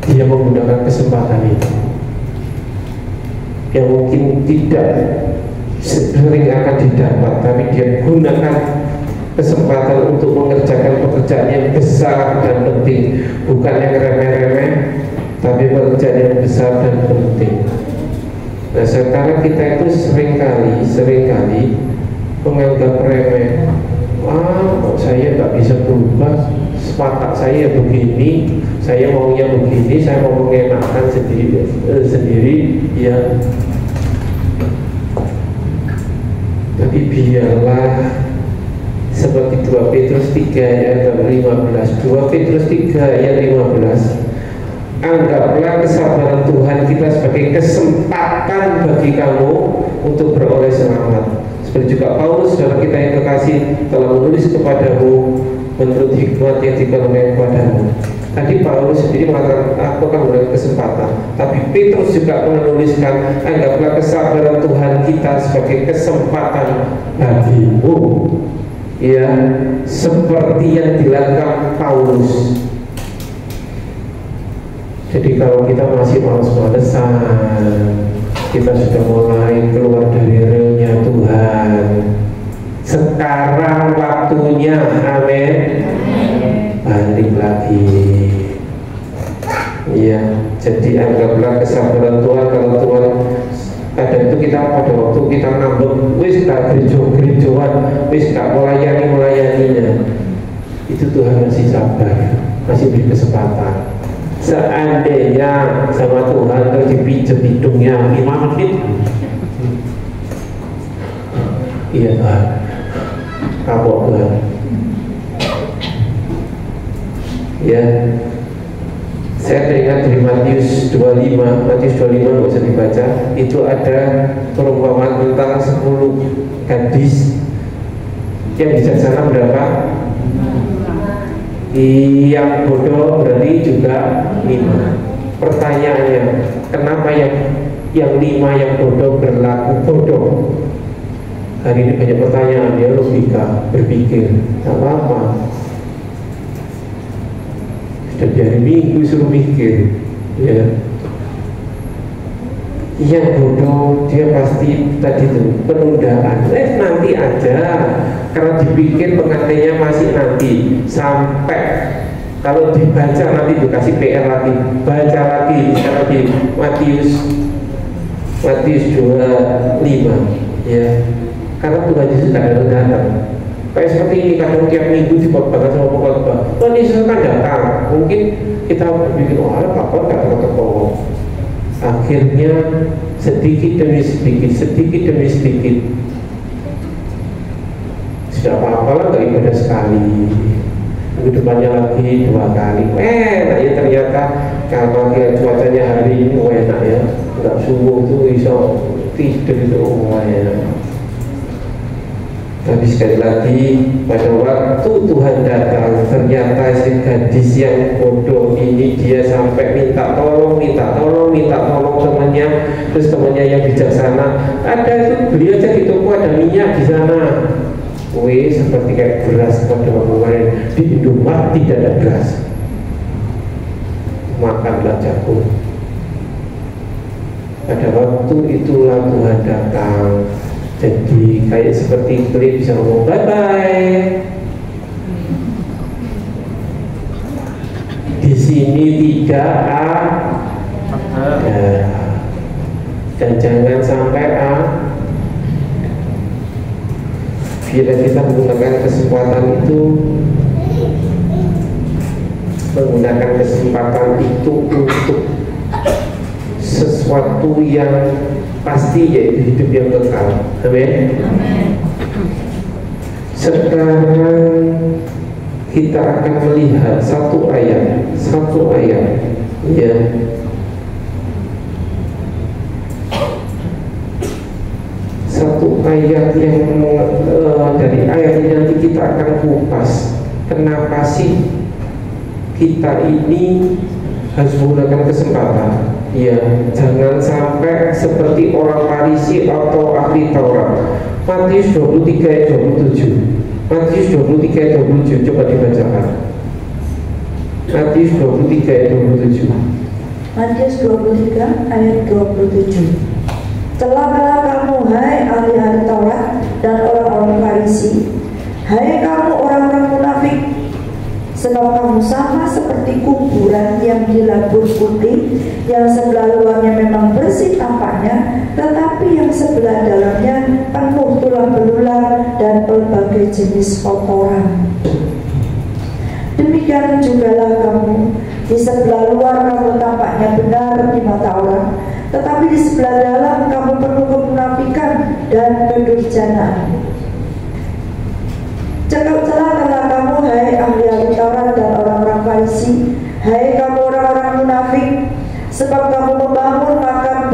dia menggunakan kesempatan itu yang mungkin tidak sering akan didapat, tapi dia gunakan kesempatan untuk mengerjakan pekerjaan yang besar dan penting, bukan yang remeh-remeh, tapi pekerjaan yang besar dan penting. Nah, sekarang kita itu seringkali menganggap remeh. Saya nggak bisa berubah, watak saya begini, saya maunya begini, saya mau mengenakan sendiri, ya. Tapi biarlah seperti 2 Petrus 3 ayat 15. 2 Petrus 3 ayat 15. Anggaplah kesabaran Tuhan kita sebagai kesempatan bagi kamu untuk beroleh selamat. Seperti juga Paulus, saudara kita yang kekasih, telah menulis kepadamu menurut hikmat yang dikaruniai kepadamu. Tadi Paulus sendiri mengatakan aku akan memberikan kesempatan, tapi Petrus juga menuliskan anggaplah kesabaran Tuhan kita sebagai kesempatan bagimu, ya, seperti yang dilakukan Paulus. Jadi kalau kita masih malas-malesan, kita sudah mulai keluar dari relnya Tuhan, sekarang waktunya, amin, balik lagi, ya. Jadi anggaplah kesabaran Tuhan. Kalau Tuhan ada itu, kita pada waktu kita ngambek, wis gak gereja-gerejaan, wis gak melayaninya, itu Tuhan masih sabar, masih beri kesempatan. Seandainya sama Tuhan terus dipijet hidungnya 5 menit, iya Tuhan, kapok Tuhan, ya. Saya teringat dari Matius 25 nggak usah dibaca. Itu ada perumpamaan tentang 10 gadis yang bijaksana berapa? Yang bodoh berarti juga 5. Pertanyaannya, kenapa yang 5 yang bodoh berlaku bodoh? Hari ini banyak pertanyaan, dia logika, berpikir, tak apa-apa. Dan dari Minggu suruh mikir, ya. Yang bodoh dia pasti tadi itu penundaan. Nanti aja, karena dipikir pengantinnya masih nanti. Sampai kalau dibaca nanti dikasih PR lagi, baca lagi, misalnya di Matius 25, ya. Karena Tuhan Yesus kadang datang. Kayak seperti ini, kadang tiap minggu dipotong sama pokok-pokok. Tuhan Yesus kan datang. Mungkin kita bikin apa gak ketemu. Akhirnya sedikit demi sedikit, sudah apa-apalah gak ibadah sekali, minggu depannya lagi 2 kali. Enak ya, ternyata kalau cuacanya hari ini enak ya, nggak subuh tuh bisa tidur itu enak. Tapi sekali lagi, pada waktu Tuhan datang, ternyata si gadis yang bodoh ini dia sampai minta tolong temannya. Terus temannya yang bijaksana, ada itu, beli aja di toko, ada minyak di sana. Seperti kayak beras pada waktu kemarin di Indomaret tidak ada beras, makanlah jagung. pada waktu itulah Tuhan datang. Jadi kayak seperti klip bisa ngomong bye bye. Di sini tidak ada, dan jangan sampai bila kita menggunakan kesempatan itu untuk sesuatu yang pasti, yaitu hidup yang kekal. Amin. Sekarang kita akan melihat satu ayat ya. Satu ayat yang dari ayat ini nanti kita akan kupas kenapa sih kita ini harus menggunakan kesempatan. Ya, jangan sampai seperti orang Farisi atau ahli Taurat. Matius 23 ayat 27. Matius 23 ayat 27, coba dibacakan. Matius 23 ayat 27. Matius 23 ayat 27. Celakalah kamu, hai ahli-ahli Taurat dan orang-orang Farisi, hai kamu orang-orang munafik, sebab kamu sama seperti kuburan yang dilabur putih, yang sebelah luarnya memang bersih tampaknya, tetapi yang sebelah dalamnya penuh tulang belulang dan berbagai jenis kotoran. Demikian jugalah kamu, di sebelah luar kamu tampaknya benar di mata orang, tetapi di sebelah dalam kamu penuh kemunafikan dan kedurjanaan. Celakalah kamu, hai ahli-ahli Taurat dan orang-orang Farisi, hai kamu orang-orang munafik, sebab kamu membangun makam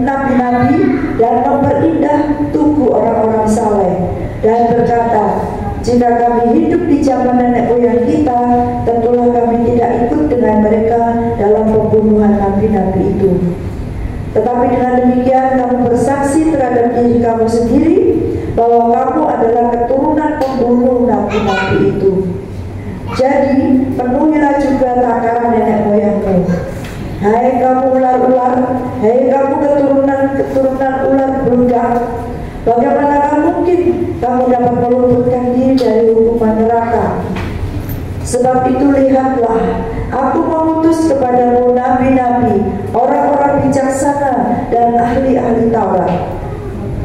nabi-nabi dan memperindah tugu orang-orang saleh, dan berkata, jika kami hidup di zaman nenek moyang kita, tentulah kami tidak ikut dengan mereka dalam pembunuhan nabi-nabi itu. Tetapi dengan demikian kamu bersaksi terhadap diri kamu sendiri bahwa kamu adalah keturunan pembunuh nabi-nabi itu. Jadi penuhilah juga takaran nenek moyangmu. Hai kamu ular-ular, hai kamu keturunan ular beludak, bagaimana mungkin kamu dapat meluputkan diri dari hukuman neraka? Sebab itu lihatlah, aku mengutus kepadamu nabi-nabi, orang-orang bijaksana dan ahli-ahli Taurat.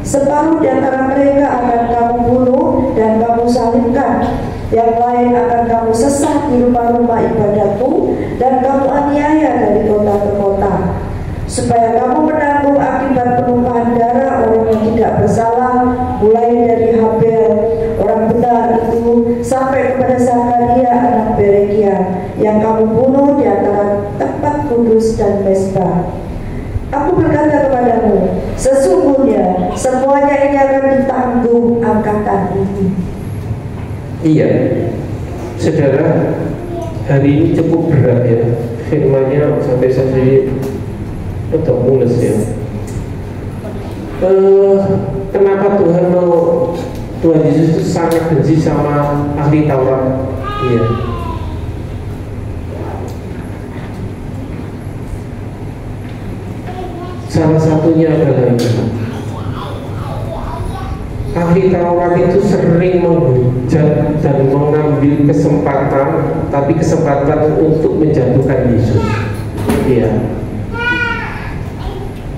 Separuh di antara mereka akan kamu bunuh dan kamu salibkan, yang lain akan kamu sesat di rumah-rumah ibadatmu dan kamu aniaya dari kota ke kota, supaya kamu menanggung akibat penumpahan darah orang yang tidak bersalah, mulai dari Habel orang benar itu sampai kepada Zakaria anak Berekia yang kamu bunuh di antara tempat kudus dan Mesbah. Aku berkata kepadamu, sesungguhnya semuanya ini akan ditanggung angkatan ini. Iya, saudara, hari ini cukup berat ya, firmannya sampai saya sendiri atau mules ya. Kenapa Tuhan Yesus itu sangat benci sama ahli Taurat? Iya. Salah satunya adalah ahli Taurat itu sering menghujat dan mengambil kesempatan, tapi kesempatan untuk menjatuhkan Yesus. Iya.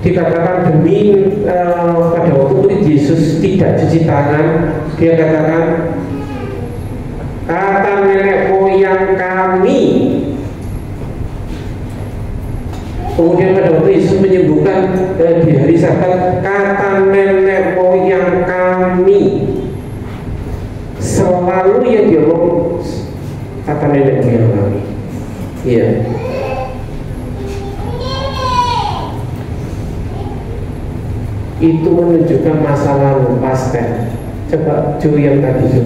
Dikatakan demi pada waktu murid Yesus tidak cuci tangan, dia katakan, kata nenek moyang kami. Kemudian pada waktu Yesus menyembuhkan di hari Sabat, kata nenek moyang kami. Selalu yang dia ngomong kata nenek moyang kami. Iya. Itu menunjukkan masa lalu past tense. Coba Jo yang tadi Jo.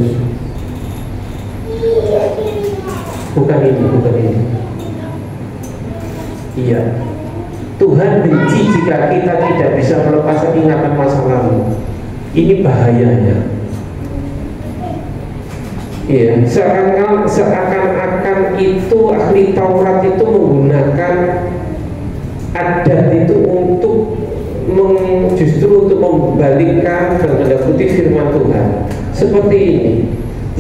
Bukan ini. Iya. Tuhan benci jika kita tidak bisa melepas ingatan masa lalu. Ini bahayanya. Iya, seakan-akan itu ahli Taurat itu menggunakan adat itu untuk justru untuk membalikkan dan tanda kutip firman Tuhan seperti ini.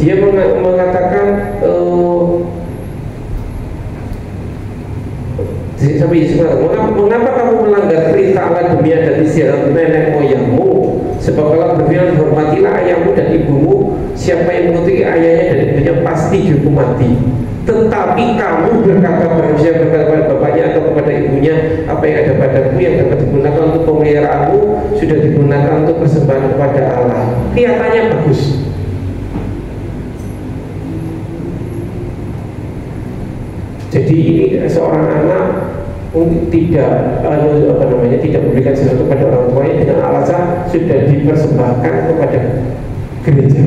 Dia mengatakan sampai mengapa kamu melanggar perintah Allah demi adat istiadat nenek moyangmu? Sebab Allah berfirman, hormatilah ayahmu dan ibumu. Siapa yang menutupi ayahnya dan ibunya pasti dihukum mati. Tetapi kamu berkata kepada bapaknya atau kepada ibunya, apa yang ada padamu yang dapat digunakan untuk pemeliharaanmu sudah digunakan untuk persembahan kepada Allah. Kelihatannya bagus. Jadi ini seorang anak tidak memberikan sesuatu kepada orang tuanya dengan alasan sudah dipersembahkan kepada gereja.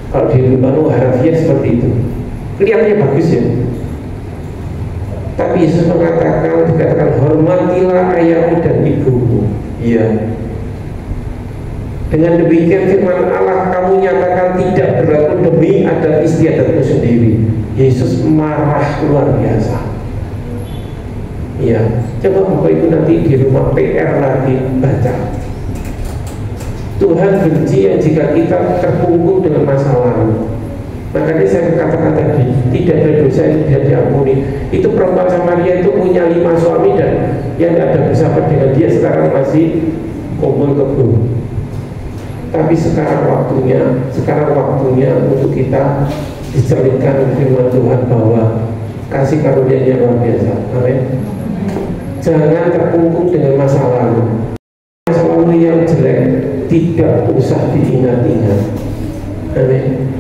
Kalau di Lumanu harafiah seperti itu, kelihatannya bagus ya. Tapi Yesus dikatakan hormatilah ayahmu dan ibumu. Iya. Dengan demikian firman Allah kamu nyatakan tidak berlaku demi adat istiadatmu sendiri. Yesus marah luar biasa. Ya, coba Bapak Ibu nanti di rumah PR lagi baca. Tuhan benci yang jika kita terkungkung dengan masa lalu. Makanya saya katakan tadi, tidak ada dosa yang tidak diampuni. Itu perempuan Samaria itu punya 5 suami dan yang ada bersahabat dengan dia sekarang masih kumpul kebo. Tapi sekarang waktunya untuk kita diceritakan firman Tuhan bahwa kasih karunia-Nya luar biasa. Amin. Jangan terkungkung dengan masa lalu. Masa lalu yang jelek tidak usah diingat-ingat. Amin.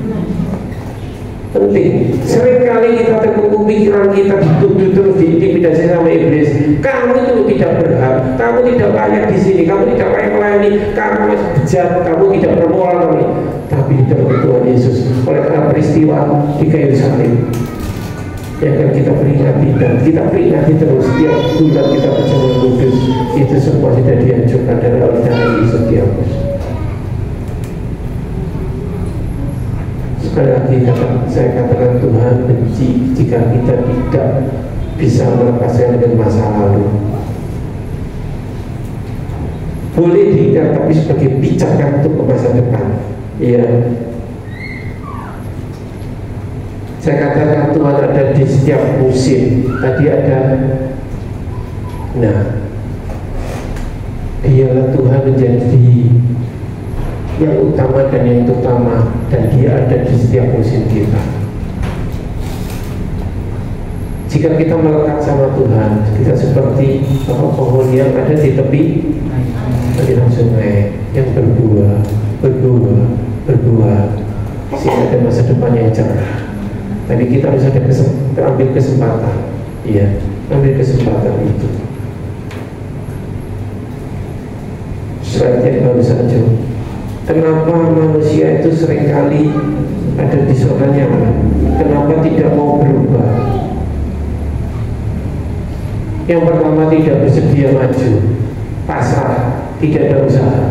Penting. Seringkali kita terkungkung pikiran kita dituduh terus diintimidasi sama iblis. Kamu itu tidak berhak, kamu tidak layak di sini, kamu tidak layak melayani, kamu masih bejat, kamu tidak bermoral. Tapi di dalam Tuhan Yesus, oleh karena peristiwa di kayu salib, yang akan kita peringati dan kita peringati terus setiap bulan kita berjalan kudus, itu semua sudah dihancurkan dari oleh darah Yesus dihapus. Sekali lagi saya katakan Tuhan benci jika kita tidak bisa melepaskan dengan masa lalu. Boleh diingat tapi sebagai pijakan untuk ke masa depan. Iya. Saya katakan Tuhan ada di setiap musim. Tadi ada. Nah, Dialah Tuhan menjadi yang utama dan yang terutama, dan Dia ada di setiap musim kita. Jika kita melekat sama Tuhan, kita seperti pohon yang ada di tepi aliran sungai yang berbuah, sehingga ada masa depan yang cerah. Tapi kita harus ada ambil kesempatan, iya, ambil kesempatan itu. Slide yang baru saja. Kenapa manusia itu seringkali ada di zona nyaman? Kenapa tidak mau berubah? Yang pertama, tidak bersedia maju, pasrah, tidak ada usaha.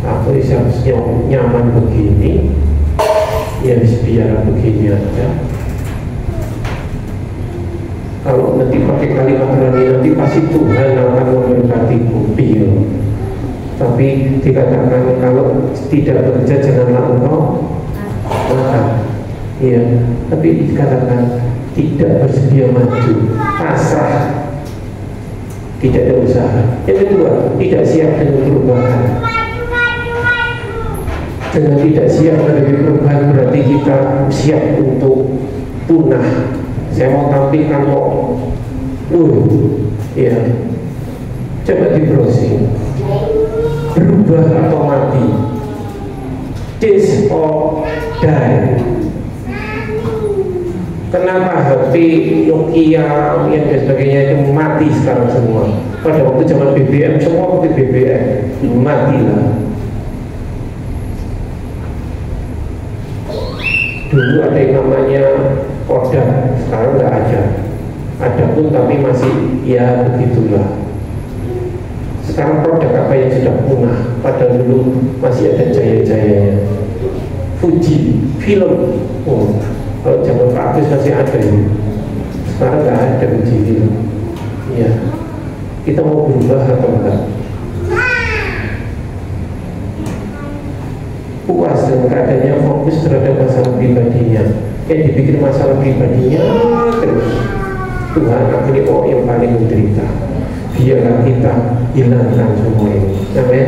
Aku harusnya nyaman begini, ya biar begini aja. Kalau nanti pakai kalimat ini, nanti pasti Tuhan akan memberkatiku. Tapi dikatakan kalau tidak bekerja janganlah engkau makan. Iya, tapi dikatakan tidak bersedia maju, pasrah, tidak ada usaha. Yang kedua, tidak siap dengan perubahan. Dengan tidak siap menerima perubahan berarti kita siap untuk punah. Saya mau tampilkan kok, ya, coba di browsing. Berubah atau mati, this or die. Kenapa HP Nokia yang dan sebagainya itu mati sekarang semua? Pada waktu zaman BBM semua pakai BBM, matilah. Dulu ada yang namanya Kodak, sekarang nggak ada. Ada pun tapi masih ya begitulah. Sekarang produk apa yang sudah punah, padahal dulu masih ada jaya-jayanya. Fuji, film, kalau zaman Pak Agus masih ada ini. Sekarang nggak ada Fuji film. Ya, Kita mau berubah atau enggak? Puas dengan keadaannya, fokus terhadap masalah pribadinya. Yang dibikin masalah pribadinya terus. Tuhan, aku ini kok yang paling menderita. Biarlah kita hilangkan semua ini. Amin.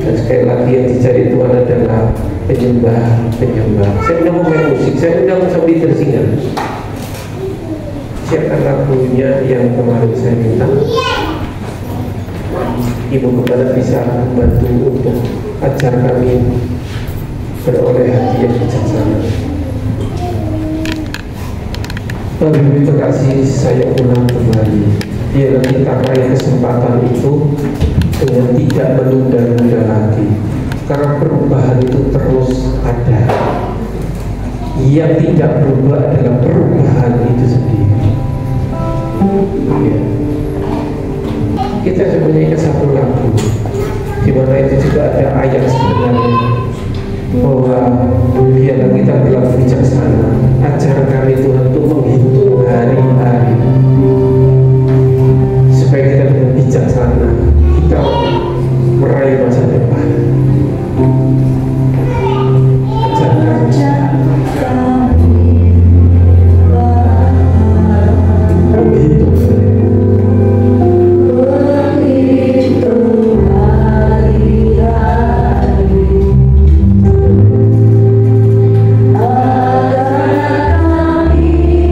Dan sekali lagi yang dicari Tuhan adalah penyembah. Saya bilang mau main musik, saya bilang sambil tersingan. Siapkan lagunya yang kemarin saya minta. Ibu Gembala bisa membantu untuk ajar kami beroleh hati yang bijaksana. Terima kasih, saya ulang kembali. Biarlah kita raih kesempatan itu dengan tidak menunda-nunda lagi, karena perubahan itu terus ada. Yang tidak berubah adalah perubahan itu sendiri. Ya. Kita sebenarnya ingat satu lagu di mana itu juga ada ayat sebenarnya, bahwa biarlah kita berlaku bijaksana. Ajar kami Tuhan untuk menghitung hari-hari supaya kita dengan bijaksana kita meraih masa depan. Agar kami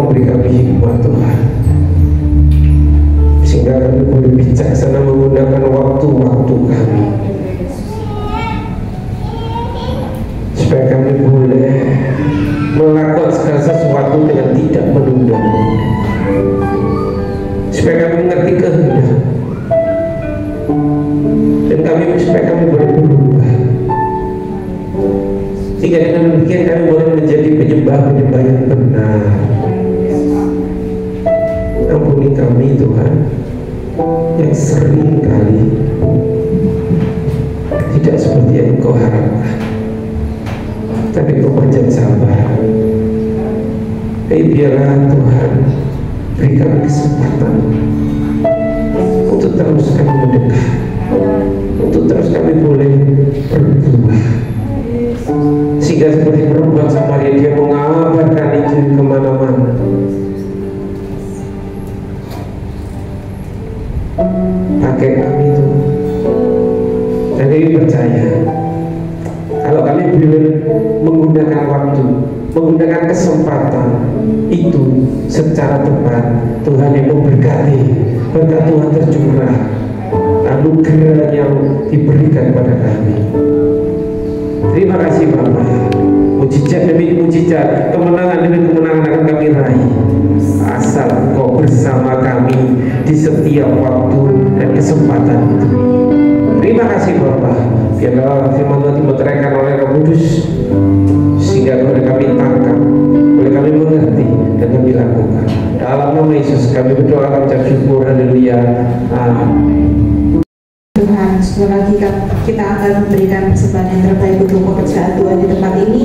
tolong beri kami hikmat Tuhan, sehingga kami boleh bijaksana menggunakan waktu-waktu kami, supaya kami boleh melakukan segala sesuatu dengan tidak menunda-nunda, supaya kami mengerti kehendak, dan supaya kami boleh berubah, sehingga dengan demikian kami boleh menjadi penyembah-penyembah yang benar. Ampuni kami Tuhan, yang sering kali tidak seperti yang Engkau harapkan, tapi Engkau panjang sabar. Biarlah Tuhan beri kami kesempatan untuk terus kami mendekat, untuk terus kami boleh berbuah, sehingga seperti perempuan Samaria dia mengabarkan itu kemana-mana. Pakai kami itu, dan kami percaya kalau kami boleh menggunakan waktu, menggunakan kesempatan itu secara tepat, Tuhan yang memberkati, berkat Tuhan tercurah, anugerah yang diberikan pada kami. Terima kasih Bapa, mujizat demi mujizat, kemenangan demi kemenangan akan kami raih, asal Engkau bersama kami di setiap waktu dan kesempatan itu. Terima kasih Bapa, biarlah firman Tuhan dimeteraikan oleh Roh Kudus, sehingga boleh kami tangkap, boleh kami mengerti dan kami lakukan. Dalam nama Yesus kami berdoa, kami ucap syukur, haleluya, amin. Tuhan, sekali lagi kita akan memberikan persembahan yang terbaik untuk pekerjaan Tuhan di tempat ini.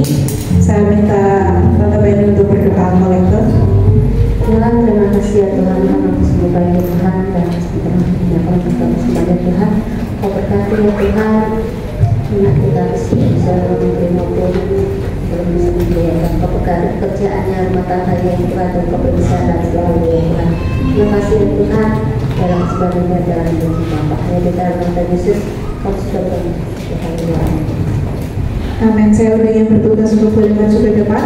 Saya minta Tante Benny untuk berdoa kolektor. Tuhan, terima kasih ya Tuhan, karena semua baik Tuhan, dan kita menyampaikan persembahan Tuhan. Kau berkati ya Tuhan, anak kita bisa menerima pun, belum bisa membiarkan pekerjaannya, rumah tangganya yang Tuhan, dan kebesaran selalu ya Tuhan. Terima kasih ya Tuhan, dalam sebagainya dalam hidup Bapak. Hanya di dalam nama Yesus, kau sudah berkati Tuhan. Amin. Saya udah yang bertugas untuk boleh maju ke depan.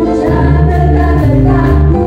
Ucap berkat-berkat-Mu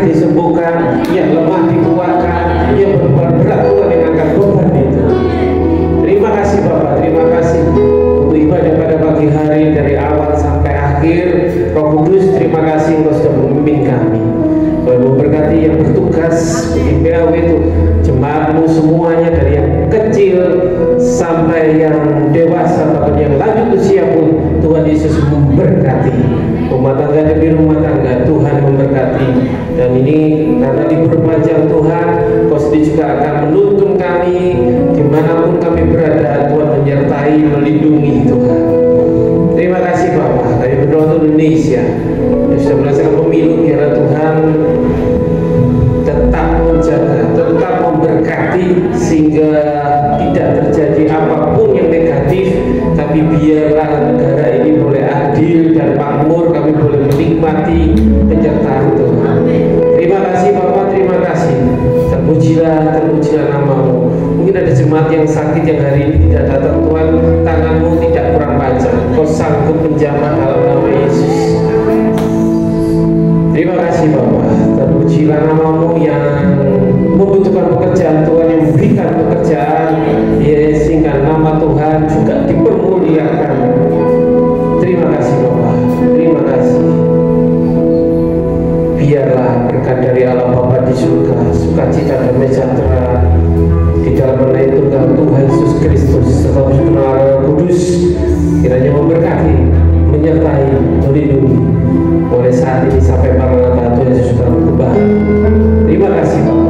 disembuhkan, yang lemah dikuatkan, yang beban berat Tuhan yang angkat beban itu. Terima kasih Bapak, terima kasih untuk ibadah pada pagi hari dari awal sampai akhir. Roh Kudus, terima kasih Engkau sudah memimpin kami. Tuhan memberkati yang bertugas di PAW itu, jemaatmu semuanya dari yang kecil sampai yang dewasa, bahkan yang lanjut usia pun Tuhan Yesus memberkati. Rumah tangga demi rumah tangga Tuhan memberkati. Dan ini karena diperpanjang Tuhan, Kau sendiri juga akan menuntun kami dimanapun kami berada. Tuhan menyertai, melindungi Tuhan. Terima kasih Bapak. Kami berdoa untuk Indonesia yang sudah melaksanakan pemilu, biarlah Tuhan tetap menjaga, tetap memberkati sehingga tidak terjadi apapun yang negatif, tapi biarlah negara ini boleh adil dan makmur, kami boleh menikmati penyertaan Tuhan. Terima kasih Bapak, terima kasih. Terpujilah nama-Mu. Mungkin ada jemaat yang sakit yang hari ini tidak datang Tuhan, tangan-Mu tidak kurang panjang, Kau sanggup menjamah dalam nama Yesus. Terima kasih Bapak. Terpujilah nama-Mu yang membutuhkan pekerjaan Tuhan, yang memberikan pekerjaan, ya, sehingga nama Tuhan juga dipermuliakan. Terima kasih Bapak, terima kasih. Biarlah berkat dari Allah Bapa di surga, sukacita dan sejahtera di dalam menaik tunggal Tuhan Yesus Kristus serta Roh Kudus kiranya memberkati, menyertai, melindungi mulai saat ini sampai Maranatha Tuhan Yesus akan kembali. Terima kasih Bapak.